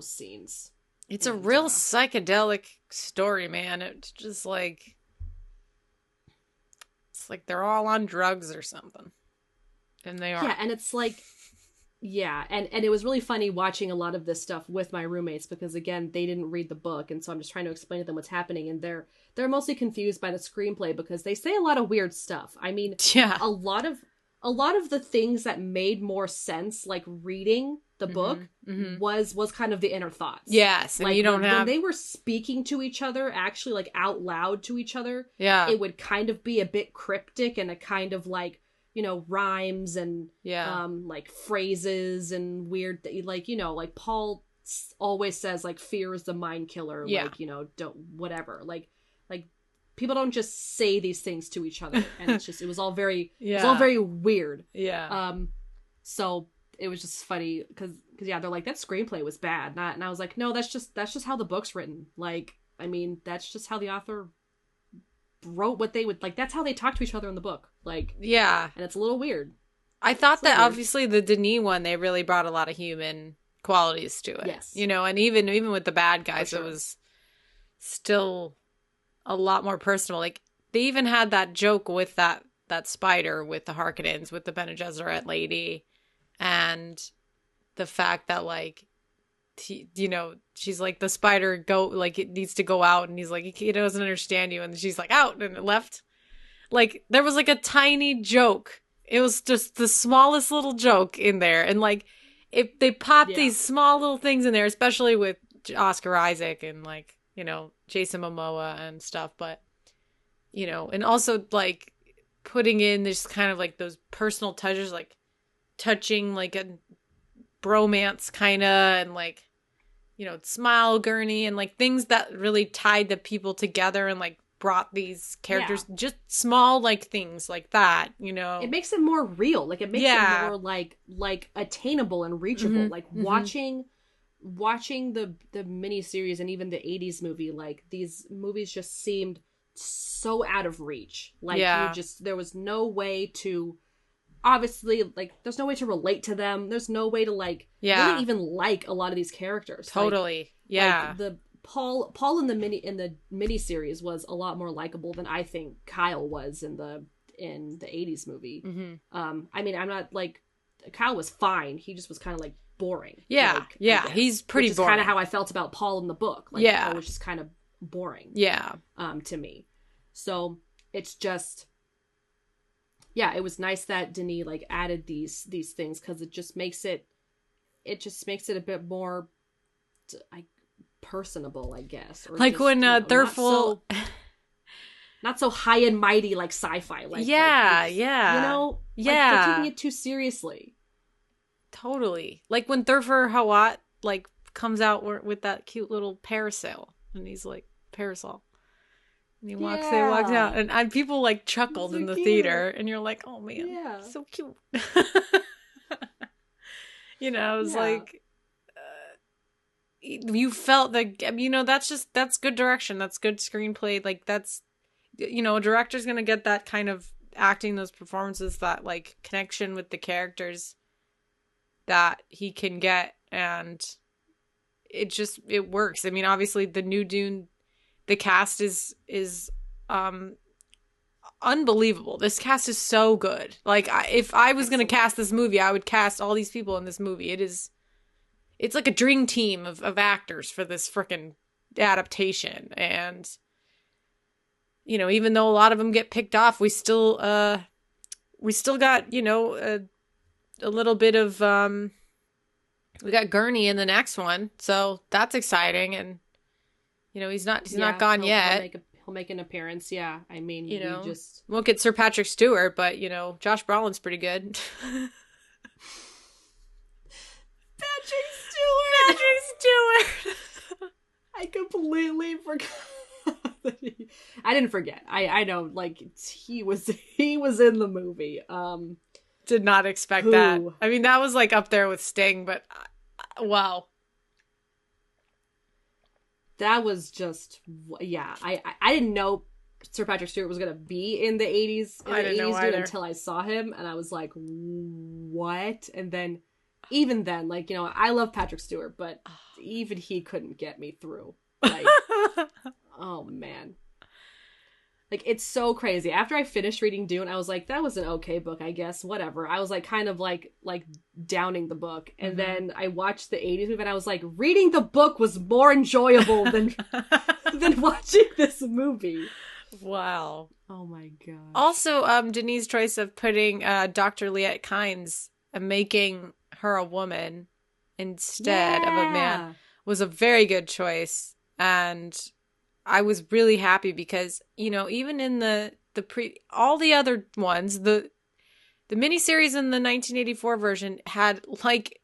scenes. It's a real psychedelic story, man. It's just like, it's like they're all on drugs or something, and they are. Yeah, and it's like, yeah, and it was really funny watching a lot of this stuff with my roommates because, again, they didn't read the book, and so I'm just trying to explain to them what's happening, and they're mostly confused by the screenplay because they say a lot of weird stuff. I mean, a lot of the things that made more sense, like reading the book, was kind of the inner thoughts. Yes, and like you don't when they were speaking to each other, actually, like out loud to each other. Yeah, it would kind of be a bit cryptic and a kind of like, you know, rhymes and like phrases and weird, like, you know, like Paul always says like fear is the mind killer. Like, you know, don't whatever. Like people don't just say these things to each other, and it's just it was all very weird. So it was just funny because they're like, that screenplay was bad, and I was like, no, that's just how the book's written. Like, I mean, that's just how the author wrote what they would like. That's how they talk to each other in the book. Like, and it's a little weird. I thought that obviously the Denis one, they really brought a lot of human qualities to it. Yes, you know, and even with the bad guys, it was still a lot more personal. Like, they even had that joke with that spider with the Harkonnens, with the Bene Gesserit lady, and the fact that like, you know, she's like, the spider like it needs to go out, and he's like, he doesn't understand you, and she's like, out, and it left. Like, there was like a tiny joke. It was just the smallest little joke in there, and like, if they pop these small little things in there, especially with Oscar Isaac and like, you know, Jason Momoa and stuff, but you know, and also like putting in this kind of like those personal touches, like touching like a bromance kind of, and like, you know, smile gurney, and like things that really tied the people together and like brought these characters, just small like things like that, you know. It makes it more real. Like, it makes it more like attainable and reachable. Like watching the miniseries and even the 80s movie, like these movies just seemed so out of reach. Like, there was no way to, obviously, like, there's no way to relate to them. There's no way to like really even like a lot of these characters. Totally. Like the Paul in the miniseries was a lot more likable than I think Kyle was in the 80s movie. I mean, I'm not like, Kyle was fine. He just was kind of like boring. He's pretty boring. Kind of how I felt about Paul in the book. Like, Paul was just kind of boring. To me. So it's just, it was nice that Denis like added these things, because it just makes it a bit more personable, I guess. Or like, just, when Thurful not so high and mighty like sci-fi. Yeah, like, yeah. You know? Yeah. Like, they're taking it too seriously. Totally. Like when Thurfer Hawat, like, comes out with that cute little parasol. And he's like, parasol. And he walks out. And people, like, chuckled in the theater. And you're like, oh, man, so cute. You know, I was like... you felt that, you know, that's good direction. That's good screenplay. Like, that's, you know, a director's gonna get that kind of acting, those performances, that, like, connection with the characters that he can get, and it works. I mean, obviously the new Dune, the cast is unbelievable. This cast is so good. Like, if I was gonna cast this movie, I would cast all these people in this movie. It's like a dream team of actors for this frickin' adaptation. And, you know, even though a lot of them get picked off, we still got, you know, a little bit of, we got Gurney in the next one. So that's exciting. And, you know, he's not gone yet. He'll make an appearance. Yeah. I mean, you know, won't get Sir Patrick Stewart, but, you know, Josh Brolin's pretty good. Patrick Stewart. I completely forgot. I didn't forget. I know, like, he was in the movie. Did not expect that. I mean, that was like up there with Sting, but wow. That was just, yeah. I didn't know Sir Patrick Stewart was gonna be in the 80s. I didn't know either. Until I saw him, and I was like, what? And then, even then, like, you know, I love Patrick Stewart, but even he couldn't get me through. Like, oh man. Like, it's so crazy. After I finished reading Dune, I was like, that was an okay book, I guess. Whatever. I was like, kind of like downing the book. And then I watched the 80s movie, and I was like, reading the book was more enjoyable than watching this movie. Wow. Oh my god. Also, Denis' choice of putting Dr. Liette Kynes, making her a woman instead of a man, was a very good choice. And I was really happy because, you know, even in all the other ones, the miniseries in the 1984 version had, like,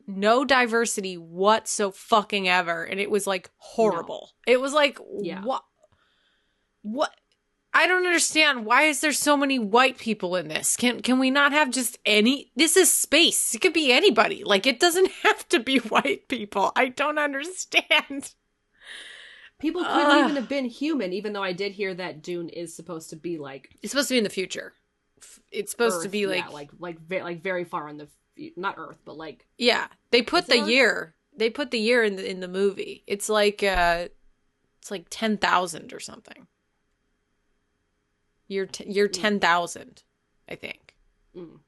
no diversity whatsoever, and it was, like, horrible. No. It was like, what? I don't understand. Why is there so many white people in this? Can we not have just any? This is space. It could be anybody. Like, it doesn't have to be white people. I don't understand. People couldn't even have been human, even though I did hear that Dune is supposed to be like... It's supposed to be in the future. It's supposed Earth, to be like... Yeah, like very far in the... Not Earth, but like... Yeah. They put the year. They put the year in the movie. It's like 10,000 or something. Year 10,000, I think. Mm.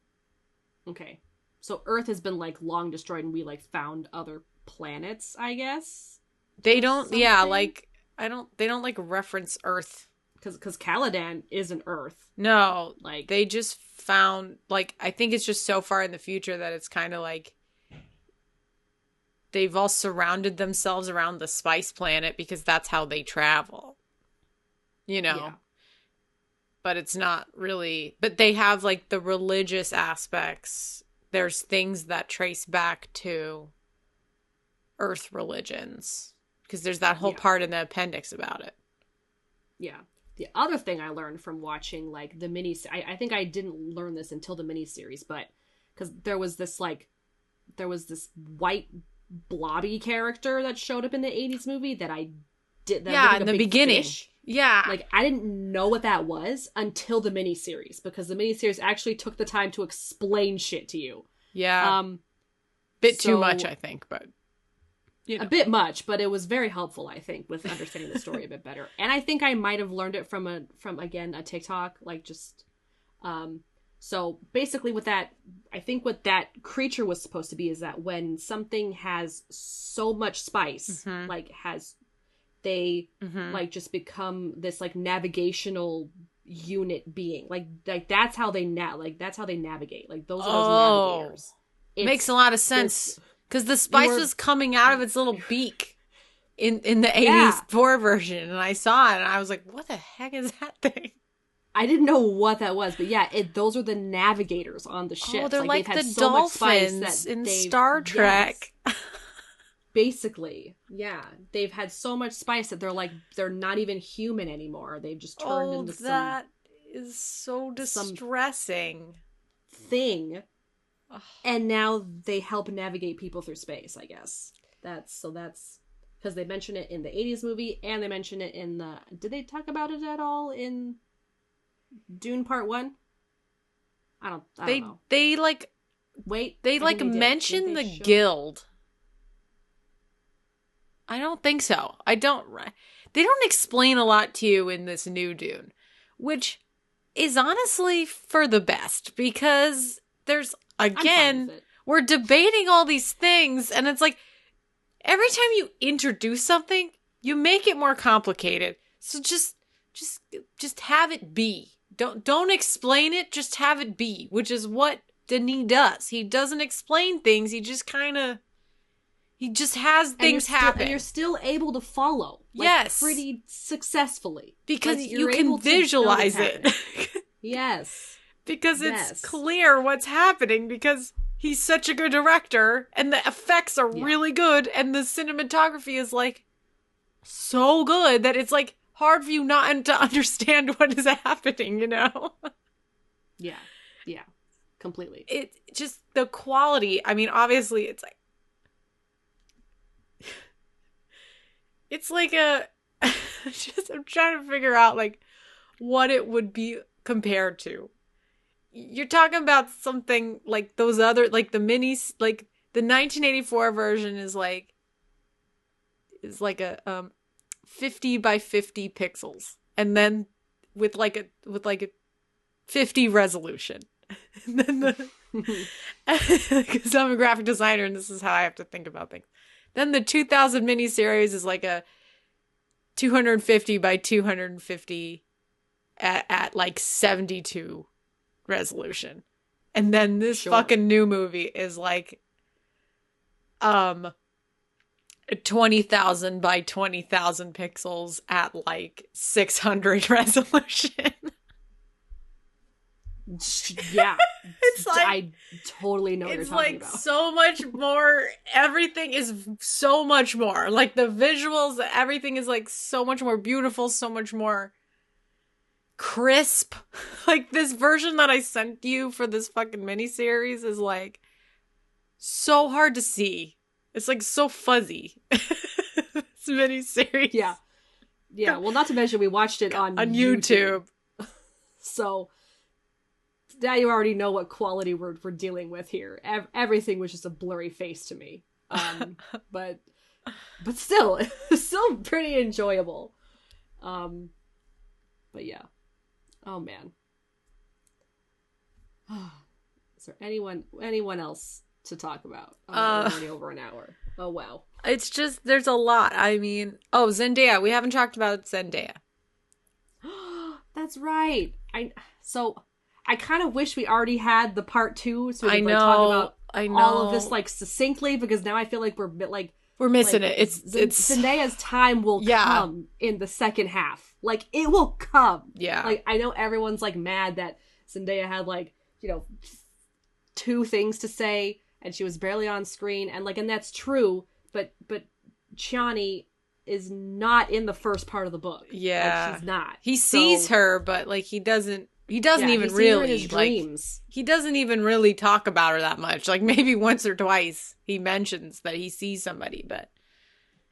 Okay. So Earth has been, like, long destroyed, and we, like, found other planets, I guess? They don't, like, they don't, like, reference Earth. Because Caladan isn't Earth. No, like, they just found, like, I think it's just so far in the future that it's kind of like they've all surrounded themselves around the spice planet because that's how they travel. You know? Yeah. But it's not really, but they have, like, the religious aspects. There's things that trace back to Earth religions. Because there's that whole part in the appendix about it. Yeah. The other thing I learned from watching, like, the I think I didn't learn this until the miniseries, but because there was this white blobby character that showed up in the 80s movie that I did. Yeah, in the beginning. Fish. Yeah. Like, I didn't know what that was until the miniseries, because the miniseries actually took the time to explain shit to you. Yeah. Bit too much, I think, but... You know. A bit much, but it was very helpful, I think, with understanding the story a bit better. And I think I might have learned it from a TikTok, like, just, so basically what that creature was supposed to be is that when something has so much spice, like, they just become this, like, navigational unit being, like that's how they navigate, like, those are those navigators. Makes a lot of sense. Because the spice was coming out of its little beak. in the Yeah. 84 version, and I saw it and I was like, what the heck is that thing? I didn't know what that was, but yeah, those are the navigators on the Oh, ships. they're Like they've like had the so much spice that dolphins in they've Star yes, Trek. basically, yeah, they've had so much spice that they're not even human anymore. They've just turned Oh, into some that is so some distressing. thing, Ugh. and now they help navigate people through space. I guess that's because they mention it in the '80s movie, and they mention it in the. Did they talk about it at all in Dune Part 1? I don't know. They like Wait, they I think like they did. mention Didn't they the show? guild. I don't think so. I don't. They don't explain a lot to you in this new Dune, which is honestly for the best because there's I'm fine with again it. we're debating all these things and it's like every time you introduce something, you make it more complicated. So just have it be. Don't explain it, just have it be, which is what Denis does. He doesn't explain things, he just has things happen. And you're still able to follow. Like, yes. pretty successfully. Because like, you can visualize it. Yes. Because it's clear what's happening because he's such a good director and the effects are really good and the cinematography is like so good that it's like hard for you not to understand what is happening, you know? Yeah. Yeah. Completely. It just the quality. I mean, obviously it's like I'm trying to figure out like what it would be compared to. You're talking about something like those other, like the minis, like the 1984 version is like a 50 by 50 pixels, and then with like a 50 resolution. And then because I'm a graphic designer and this is how I have to think about things. Then the 2000 miniseries is like a 250 by 250 at like 72 resolution. And then this fucking new movie is like 20,000 by 20,000 pixels at like 600 resolution. Yeah. It's like I totally know what you're talking about. So much more. Everything is so much more. Like the visuals, everything is like so much more beautiful, so much more crisp. Like this version that I sent you for this fucking miniseries is like so hard to see. It's like so fuzzy. This miniseries. Yeah. Yeah. Well, not to mention we watched it on YouTube. So now you already know what quality we're dealing with here. Everything was just a blurry face to me. But still, still pretty enjoyable. But yeah. Oh man. Is there anyone else to talk about? We're already over an hour. Oh wow. It's just there's a lot. I mean, Zendaya. We haven't talked about Zendaya. That's right. I kind of wish we already had the part 2 so we could talk about all of this like succinctly, because now I feel like we're missing it. It's Zendaya's time will come in the second half. Like it will come. Yeah. Like I know everyone's like mad that Zendaya had like, 2 things to say and she was barely on screen and that's true, but Chani is not in the first part of the book. Yeah. Like, she's not. He sees her, but like he doesn't even really his dreams. He doesn't even really talk about her that much. Like maybe once or twice he mentions that he sees somebody, but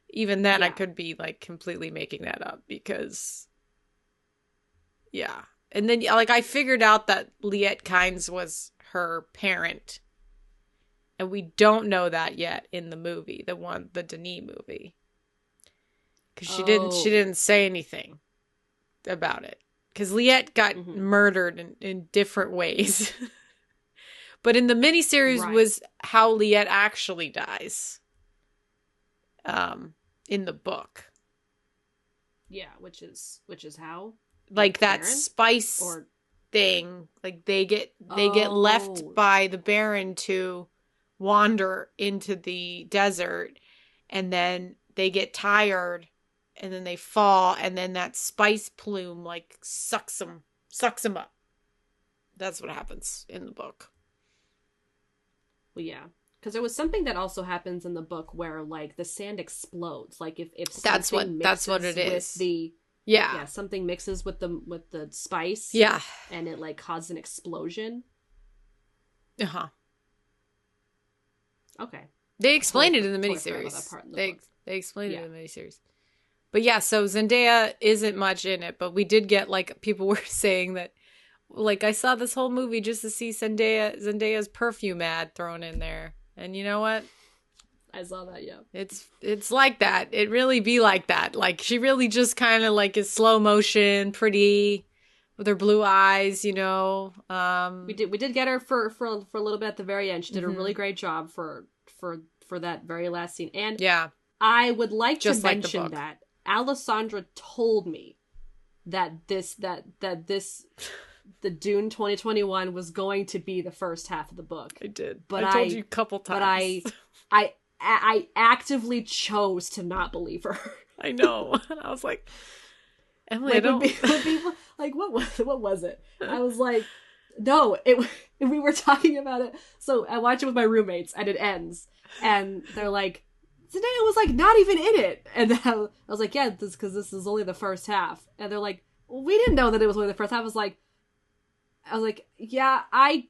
even then I could be like completely making that up because and then like I figured out that Liette Kynes was her parent, and we don't know that yet in the movie, the Denis movie, because she didn't say anything about it. Because Liette got murdered in different ways. But in the miniseries was how Liette actually dies. In the book. Yeah, which is how? Like that Baron? Spice thing. Like they get left by the Baron to wander into the desert. And then they get tired and then they fall, and then that spice plume like sucks them up. That's what happens in the book. Well, yeah. Because there was something that also happens in the book where, like, the sand explodes. Like, if that's what it is. Something mixes with the spice. Yeah. And it, like, causes an explosion. Uh-huh. Okay. They explained it in the miniseries. They explained it in the miniseries. But yeah, so Zendaya isn't much in it, but we did get, like, people were saying that, like, I saw this whole movie just to see Zendaya's perfume ad thrown in there. And you know what? I saw that, yeah. It's like that. It really be like that. Like, she really just kind of, like, is slow motion, pretty, with her blue eyes, you know. We did get her for a little bit at the very end. She did a really great job for that very last scene. And yeah, I would like just to mention that Alessandra told me that the Dune 2021 was going to be the first half of the book. I did. But I told you a couple times. But I actively chose to not believe her. I know. I was like, Emily, like, would be like, what was it? I was like, no, we were talking about it. So I watched it with my roommates and it ends. And they're like, Zendaya was like not even in it. And then I was like, yeah, because this is only the first half. And they're like, well, we didn't know that it was only the first half. I was like, yeah, I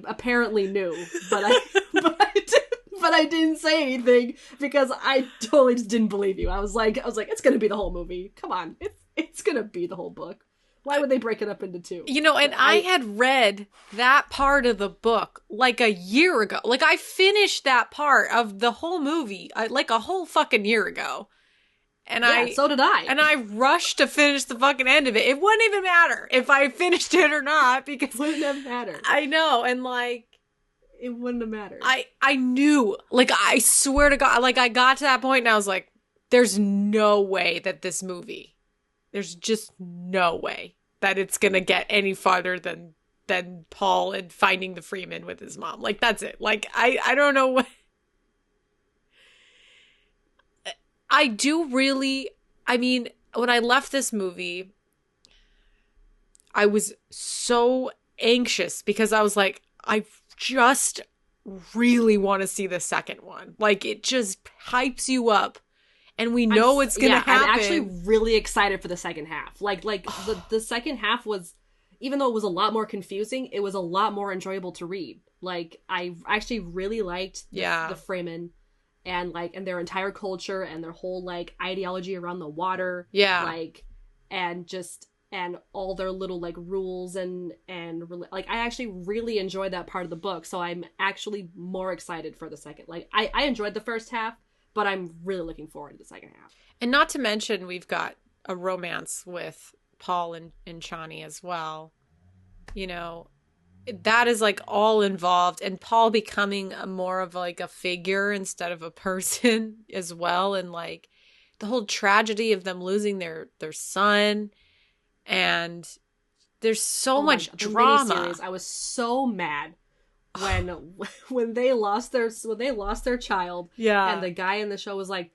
apparently knew, but I didn't say anything because I totally just didn't believe you. I was like, it's gonna be the whole movie. Come on, it's gonna be the whole book. Why would they break it up into two? You know, and I had read that part of the book like a year ago. Like, I finished that part of the whole movie like a whole fucking year ago. And so did I. And I rushed to finish the fucking end of it. It wouldn't even matter if I finished it or not, because it wouldn't have mattered. I know, and like, it wouldn't have mattered. I knew, like, I swear to God, like, I got to that point and I was like, there's no way that this movie, there's just no way that it's gonna get any farther than Paul and finding the Freeman with his mom. Like, that's it. Like, I don't know what. I do really, I mean, when I left this movie, I was so anxious because I was like, I just really want to see the second one. Like, it just hypes you up and we know it's going to happen. I'm actually really excited for the second half. Like the second half was, even though it was a lot more confusing, it was a lot more enjoyable to read. Like, I actually really liked the Freeman. And their entire culture and their whole like ideology around the water, and all their little like rules and like, I actually really enjoyed that part of the book. So I'm actually more excited for the second. Like, I enjoyed the first half, but I'm really looking forward to the second half. And not to mention, we've got a romance with Paul and Chani as well. You know, that is like all involved, and Paul becoming more of like a figure instead of a person as well, and like the whole tragedy of them losing their son, and there's so much drama. I was so mad when they lost their child. Yeah, and the guy in the show was like,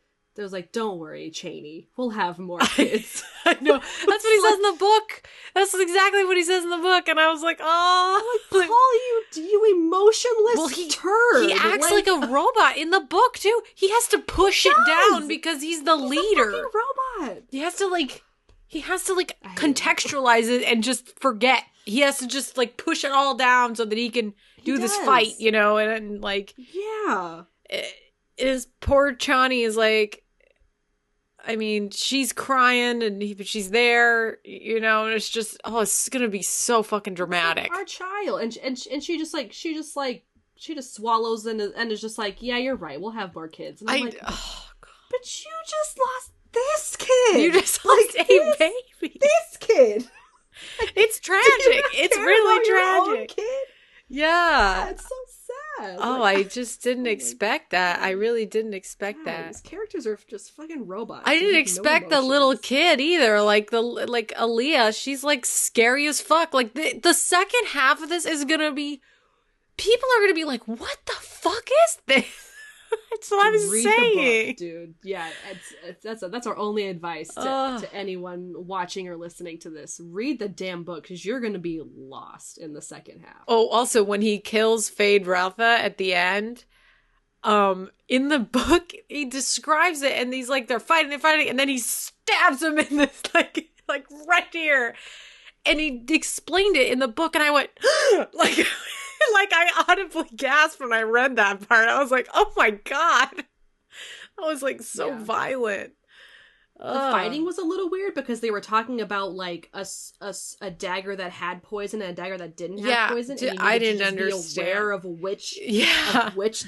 don't worry, Chaney, we'll have more kids. I know. That's what he says in the book. That's exactly what he says in the book. And I was like, oh. Like, Paul, you emotionless turd. He acts like a robot in the book, too. He has to push it down because he's the leader. A fucking robot. He has to contextualize it and just forget. He has to just like push it all down so that he can do this fight, you know? And like. Yeah. His poor Chani is like, I mean, she's crying but she's there, you know, and it's just, it's gonna be so fucking dramatic. Our child, and she just swallows and is just like, yeah, you're right, we'll have more kids. And I'm like, but you just lost this kid. You just lost a baby. This kid. It's tragic. It's really tragic. Kid? Yeah. It's so sad. I just didn't expect that. I really didn't expect that. These characters are just fucking robots. I didn't expect the little kid either. Like Aaliyah, she's like scary as fuck. Like the second half of this is gonna be, people are gonna be like, what the fuck is this? That's what I was Read saying. the book, dude. Yeah, that's our only advice to anyone watching or listening to this. Read the damn book, because you're going to be lost in the second half. Oh, also, when he kills Fade Ralpha at the end, in the book, he describes it, and he's like, they're fighting, and then he stabs him in this, like right here. And he explained it in the book, and I went, like... Like, I audibly gasped when I read that part. I was like, oh my God. I was like, so violent. The fighting was a little weird because they were talking about like a dagger that had poison and a dagger that didn't have poison. And I didn't understand. Be aware of which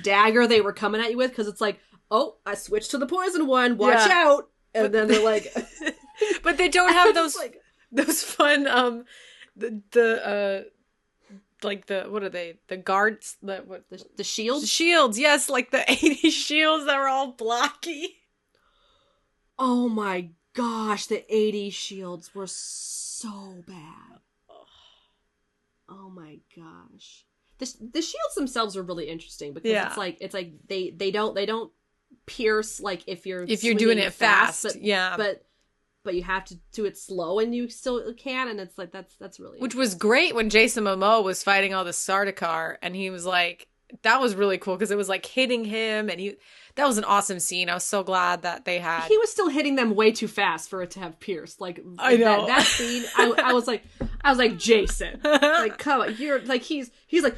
dagger they were coming at you with, because it's like, oh, I switched to the poison one. Watch out. And then they're like, but they don't have those like those fun like what are they? The guards? The shields? The shields, yes, like the 80s shields that were all blocky. Oh my gosh, the 80s shields were so bad. Oh my gosh. The shields themselves are really interesting because it's like they don't pierce like if you're doing it fast, but you have to do it slow and you still can, and it's like that's really which was great when Jason Momoa was fighting all the Sardaukar, and he was like, that was really cool because it was like hitting him, and that was an awesome scene. I was so glad that they had. He was still hitting them way too fast for it to have pierced. Like I know that scene. I was like Jason, like come on, you're like he's like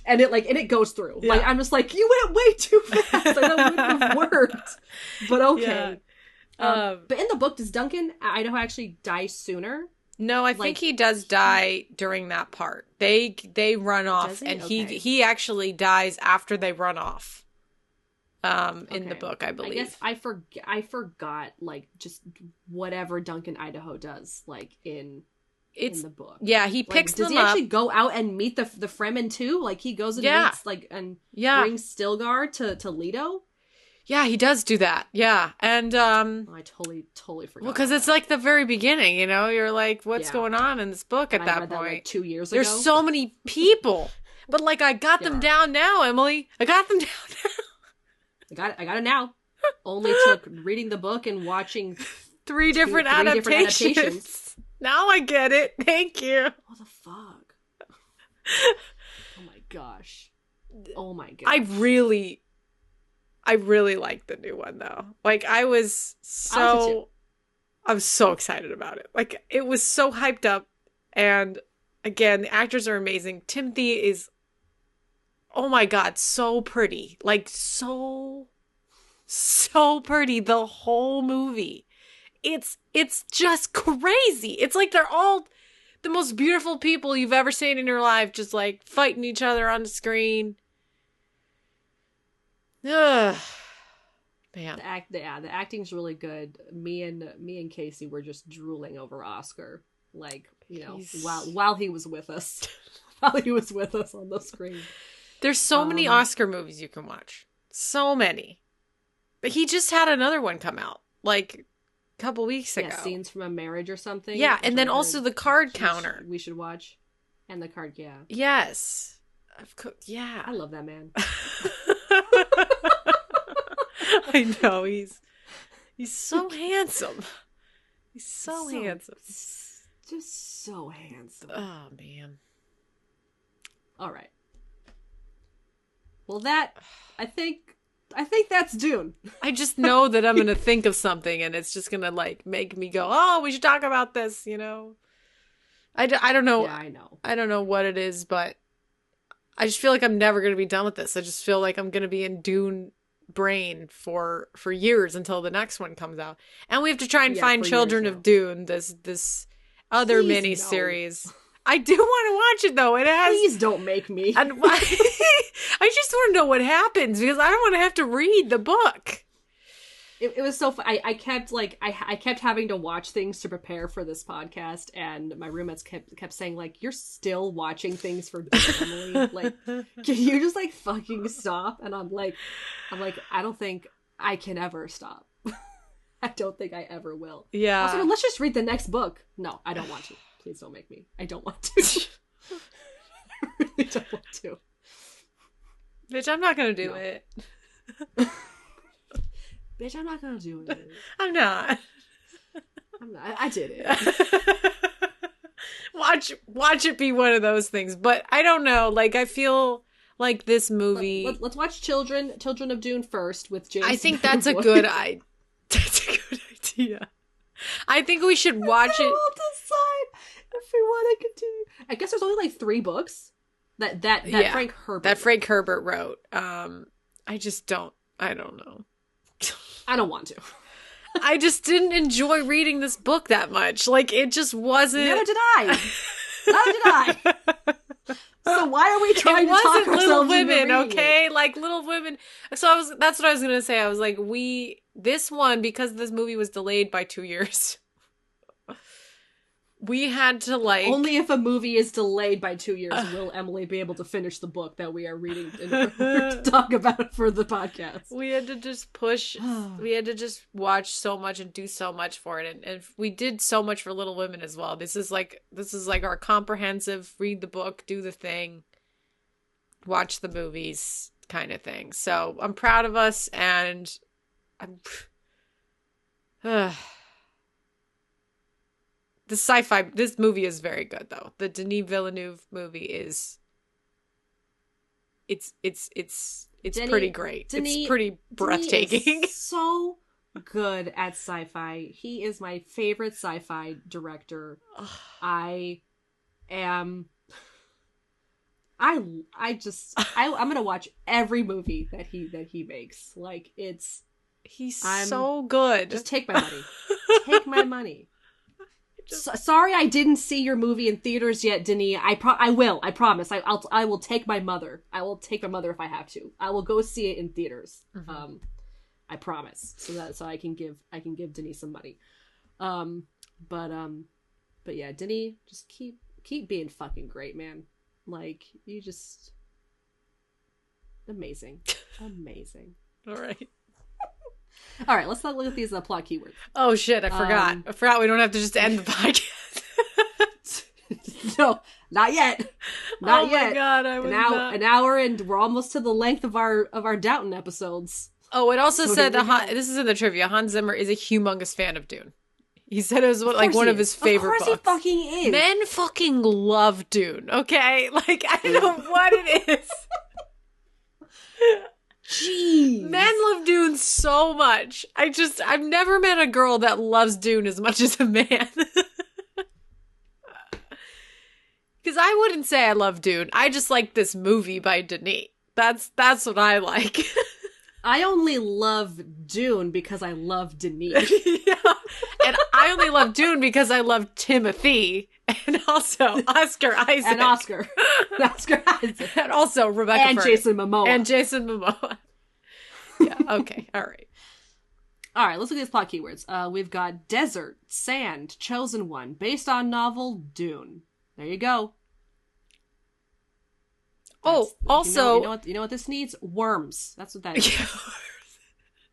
and it goes through. Yeah. Like I'm just like, you went way too fast. Like, that wouldn't have worked. But okay. Yeah. But in the book, does Duncan Idaho actually die sooner? No, I think he does die during that part. They run off, and he actually dies after they run off. In the book, I believe. I guess I forgot like just whatever Duncan Idaho does like in the book. Yeah, he picks them up. Does he actually go out and meet the Fremen too? Like he goes and meets like and brings Stilgar to Leto. Yeah, he does do that. Yeah. And I totally forgot. Well, because it's like the very beginning, you know? You're like, what's going on in this book at that point? That, like, 2 years ago. There's so many people. But like I got them down now, Emily. I got them down now. I got it now. Only took reading the book and watching three different adaptations. Now I get it. Thank you. What the fuck? Oh my gosh. Oh my gosh. I really liked the new one though. Like I was so excited about it. Like it was so hyped up, and again, the actors are amazing. Timothy is, oh my God, so pretty. Like so pretty the whole movie. It's just crazy. It's like they're all the most beautiful people you've ever seen in your life, just like fighting each other on the screen. Ugh. Man. The acting's really good. Me and Casey were just drooling over Oscar, like, you know, while he was with us. While he was with us on the screen. There's so many Oscar movies you can watch. So many. But he just had another one come out like a couple weeks ago. Yeah, Scenes from a Marriage or something. Yeah, and then also the card counter. We should watch. And the card, yeah. Yes. Yeah. I love that man. I know, he's so handsome. He's so handsome. Just so handsome. Oh, man. All right. Well, I think that's Dune. I just know that I'm going to think of something and it's just going to like make me go, oh, we should talk about this, you know? I don't know. Yeah, I know. I don't know what it is, but I just feel like I'm never going to be done with this. I just feel like I'm going to be in Dune brain for years until the next one comes out. And we have to try and find Children of Dune, this other miniseries. No. I do want to watch it though. It has. Please don't make me. And I just want to know what happens because I don't want to have to read the book. It was so fun. I kept having to watch things to prepare for this podcast, and my roommates kept saying like, "You're still watching things for Emily. Like, can you just like fucking stop?" And I'm like, I don't think I can ever stop. I don't think I ever will. Yeah. Also, let's just read the next book. No, I don't want to. Please don't make me. I don't want to. I really don't want to. Bitch, I'm not gonna do it. Bitch, I'm not gonna do it. I'm not. I did it. Watch it be one of those things. But I don't know. Like, I feel like this movie. Let's watch Children of Dune first with James. I think that's a good that's a good idea. I think we should watch it. We'll decide if we want to continue. I guess there's only like 3 books that Frank Herbert. That Frank Herbert wrote. I just don't. I don't know. I don't want to. I just didn't enjoy reading this book that much. Like, it just wasn't. Neither did I. Neither did I. So why are we trying to talk Little ourselves Women, into reading okay? it? Like, Little Women. So that's what I was gonna say. I was like, this one, because this movie was delayed by 2 years, we had to like. Only if a movie is delayed by 2 years will Emily be able to finish the book that we are reading in order to talk about it for the podcast. We had to just push. We had to just watch so much and do so much for it, and we did so much for Little Women as well. This is like our comprehensive read the book, do the thing, watch the movies kind of thing. So I'm proud of us, and I'm. The sci-fi. This movie is very good, though. The Denis Villeneuve movie is. It's pretty great. It's pretty breathtaking. Denis is so good at sci-fi. He is my favorite sci-fi director. I'm gonna watch every movie that he makes. Like, he's so good. Just take my money. Take my money. Sorry I didn't see your movie in theaters yet, Denis. I will. I promise. I will take my mother. I will take my mother if I have to. I will go see it in theaters. Mm-hmm. I promise. So I can give Denis some money. But yeah, Denis, just keep being fucking great, man. Like, you just amazing. Amazing. All right. All right, let's not look at these plot keywords. Oh shit, I forgot. I forgot we don't have to just end the podcast. No, not yet. Not yet. Oh my god, an hour, and we're almost to the length of our Downton episodes. Oh, it also said that this is in the trivia. Hans Zimmer is a humongous fan of Dune. He said it was like one of his favorite books. Of course he fucking is. Men fucking love Dune, okay? Like, I don't know what it is. Jeez. Men love Dune so much. I've never met a girl that loves Dune as much as a man. Because I wouldn't say I love Dune. I just like this movie by Denis. That's what I like. I only love Dune because I love Denis. Yeah. And I only love Dune because I love Timothy. And also Oscar Isaac. And Oscar Isaac. And also Rebecca and Ferguson. Jason Momoa. Yeah, okay. All right. All right, let's look at these plot keywords. We've got desert, sand, chosen one, based on novel, Dune. There you go. Also... You know what this needs? Worms. That's what that is.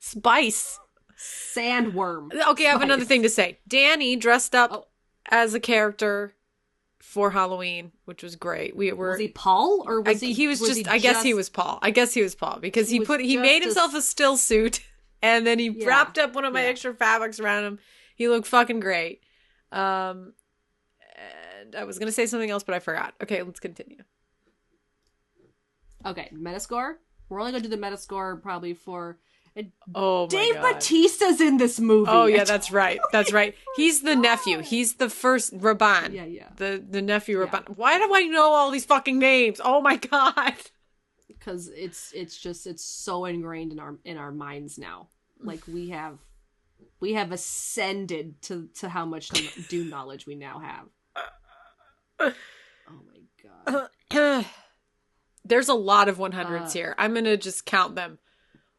Spice. Sandworm. Okay, I have another thing to say. Danny dressed up as a character for Halloween, which was great. Was he Paul or was he? He was just. I guess he was Paul. Because he made himself a still suit, and then he wrapped up one of my extra fabrics around him. He looked fucking great. And I was gonna say something else, but I forgot. Okay, let's continue. Okay, Metascore. We're only gonna do the Metascore probably for. Oh my Dave God. Bautista's in this movie. Oh yeah, that's right. That's right. He's the nephew. He's the first Raban. Yeah. The nephew Raban. Yeah. Why do I know all these fucking names? Oh my God. Because it's so ingrained in our minds now. Like we have ascended to how much Dune knowledge we now have. Oh my God. There's a lot of 100s here. I'm gonna just count them.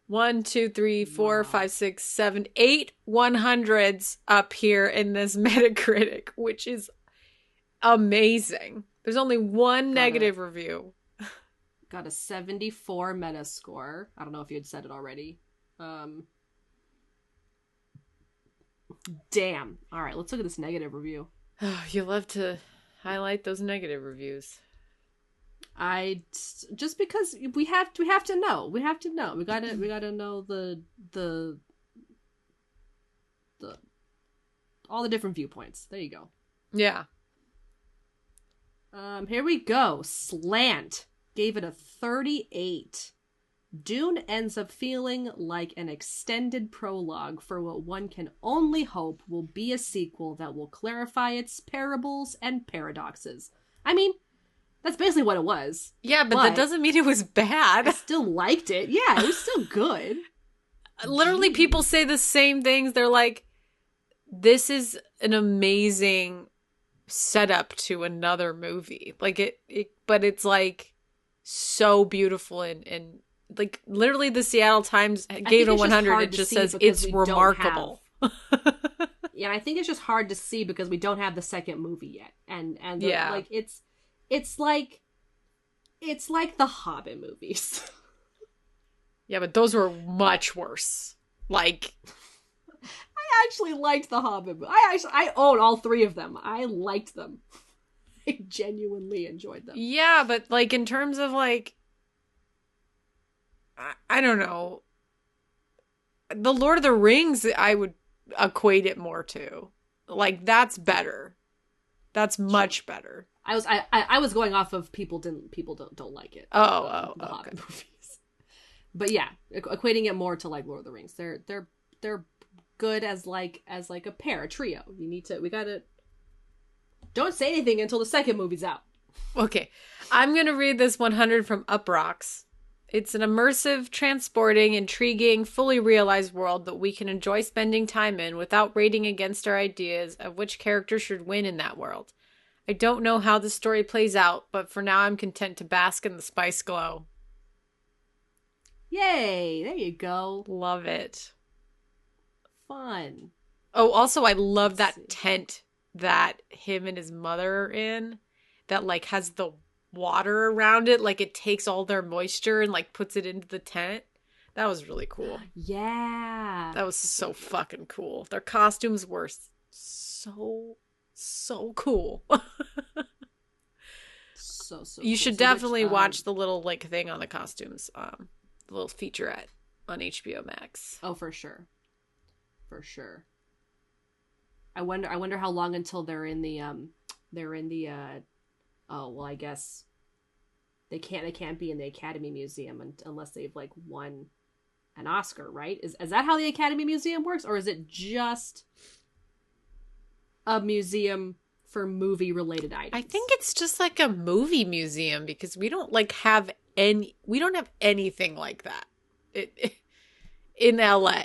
1, 2, 3, 4, 5, 6, 7, 8 100s up here in this Metacritic, which is amazing. There's only one negative review. Got a 74 Metascore. I don't know if you had said it already. Damn. All right, let's look at this negative review. Oh, you love to highlight those negative reviews. Just because we have to know. We have to know. We gotta know the all the different viewpoints. There you go. Yeah. Here we go. Slant gave it a 38. Dune ends up feeling like an extended prologue for what one can only hope will be a sequel that will clarify its parables and paradoxes. I mean, that's basically what it was. Yeah, but that doesn't mean it was bad. I still liked it. Yeah, it was still good. Literally, people say the same things. They're like, this is an amazing setup to another movie. Like but it's like so beautiful and like literally the Seattle Times gave it a 100. It just says it's remarkable. Yeah, I think it's just hard to see because we don't have the second movie yet, and like it's like the Hobbit movies. Yeah, but those were much worse. Like, I actually liked the Hobbit. I own all three of them. I liked them. I genuinely enjoyed them. Yeah, but like in terms of like, I don't know. The Lord of the Rings, I would equate it more to. Like, that's better. That's much better. I was going off of people don't like it. The okay. Hobbit movies. But yeah, equating it more to like Lord of the Rings. They're good as like a pair, a trio. We gotta don't say anything until the second movie's out. Okay. I'm gonna read this 100 from Uprocks. It's an immersive, transporting, intriguing, fully realized world that we can enjoy spending time in without rating against our ideas of which character should win in that world. I don't know how the story plays out, but for now I'm content to bask in the spice glow. Yay! There you go. Love it. Fun. Oh, also I love that tent that him and his mother are in that like has the water around it, like it takes all their moisture and like puts it into the tent. That was really cool. Yeah. That was so fucking cool. Their costumes were so cool. so you should definitely watch the little like thing on the costumes, the little featurette on HBO Max. Oh, for sure. I wonder how long until they're in the oh, well, I guess they can't be in the Academy Museum unless they've like won an Oscar, right? Is that how the Academy Museum works, or is it just a museum for movie related items? I think it's just like a movie museum because we don't have anything like that in LA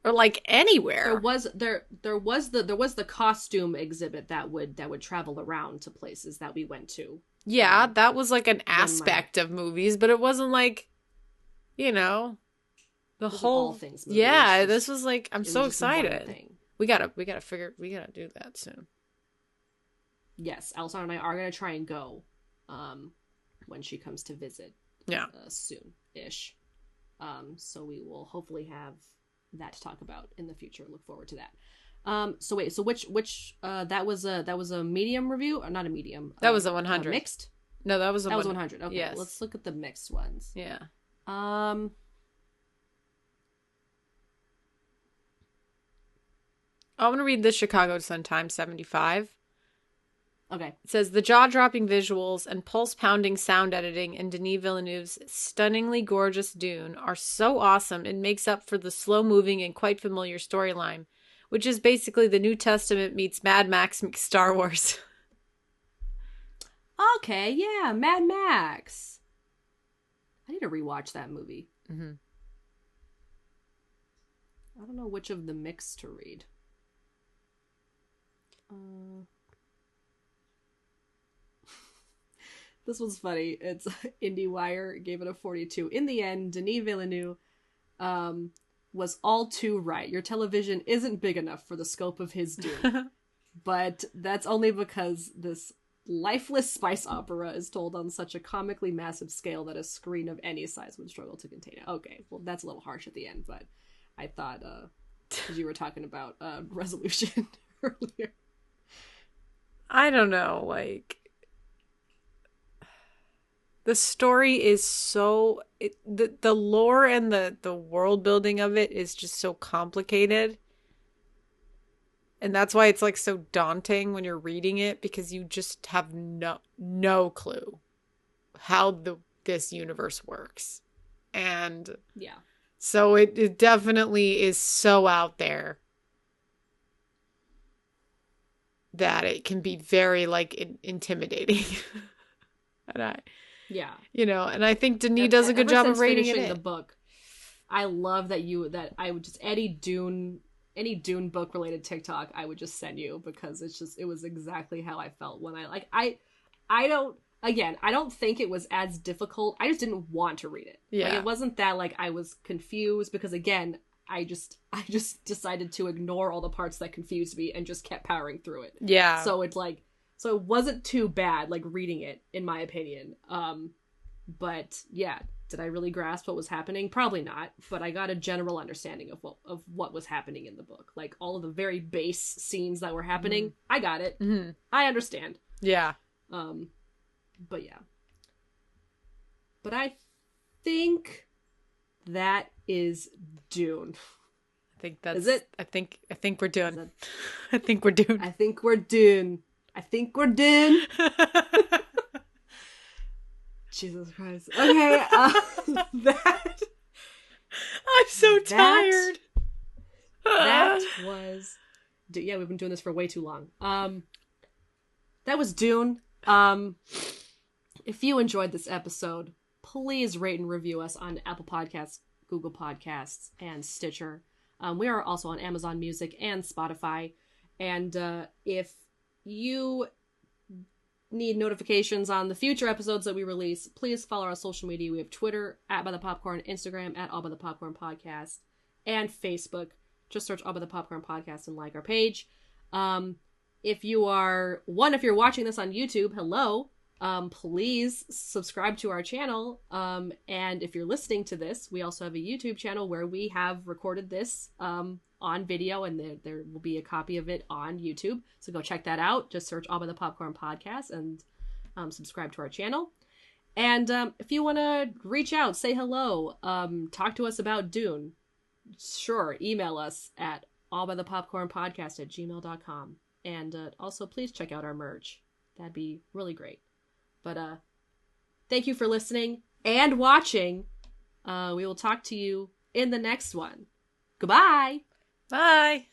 or like anywhere. There was the costume exhibit that would travel around to places that we went to. Yeah, that was like an aspect of movies, but it wasn't like, the whole all things movies. Yeah, this was like, I'm so excited. We gotta do that soon. Yes, Elsa and I are gonna try and go when she comes to visit. Yeah. Soon-ish. So we will hopefully have that to talk about in the future. Look forward to that. So which that was a medium review, or not a medium? That was a 100. Mixed? No, that was a 100. Okay, yes. Let's look at the mixed ones. Yeah. I want to read the Chicago Sun-Times 75. Okay. It says, the jaw-dropping visuals and pulse-pounding sound editing in Denis Villeneuve's stunningly gorgeous Dune are so awesome it makes up for the slow-moving and quite familiar storyline, which is basically the New Testament meets Mad Max meets Star Wars. Okay, yeah, Mad Max. I need to rewatch that movie. Mm-hmm. I don't know which of the mix to read. This one's funny. It's IndieWire gave it a 42. In the end, Denis Villeneuve was all too right. Your television isn't big enough for the scope of his Dune. But that's only because this lifeless spice opera is told on such a comically massive scale that a screen of any size would struggle to contain it. Okay, well, that's a little harsh at the end, but I thought, because you were talking about resolution earlier. The story is so the lore and the world building of it is just so complicated. And that's why it's like so daunting when you're reading it, because you just have no clue how this universe works. And yeah. So it definitely is so out there that it can be very like intimidating. And Yeah. and I think Denis does a good job of rating it in. The book, I love that I would just any Dune book related TikTok I would just send you, because it was exactly how I felt when I don't think it was as difficult. I just didn't want to read it. Yeah. Like, it wasn't that like I was confused, because again, I just decided to ignore all the parts that confused me and just kept powering through it. Yeah. So it wasn't too bad, like, reading it, in my opinion. But yeah, did I really grasp what was happening? Probably not, but I got a general understanding of what was happening in the book. Like, all of the very base scenes that were happening, I got it. Mm-hmm. I understand. Yeah. But yeah. But I think that is Dune. I think that's Is it? I think we're done. I think we're done. I think we're done. I think we're done. Jesus Christ. Okay, that... I'm so tired. That was... Yeah, we've been doing this for way too long. That was Dune. If you enjoyed this episode, please rate and review us on Apple Podcasts, Google Podcasts, and Stitcher. We are also on Amazon Music and Spotify. And if you need notifications on the future episodes that we release, please follow our social media. We have Twitter, @ByThePopcorn, Instagram, @AllByThePopcorn Podcast, and Facebook. Just search All By The Popcorn Podcast and like our page. If you're watching this on YouTube, hello. Please subscribe to our channel. And if you're listening to this, we also have a YouTube channel where we have recorded this on video, and there will be a copy of it on YouTube. So go check that out. Just search All By The Popcorn Podcast and subscribe to our channel. And if you want to reach out, say hello, talk to us about Dune, sure, email us at allbythepopcornpodcast@gmail.com. And also, please check out our merch. That'd be really great. But thank you for listening and watching. We will talk to you in the next one. Goodbye. Bye.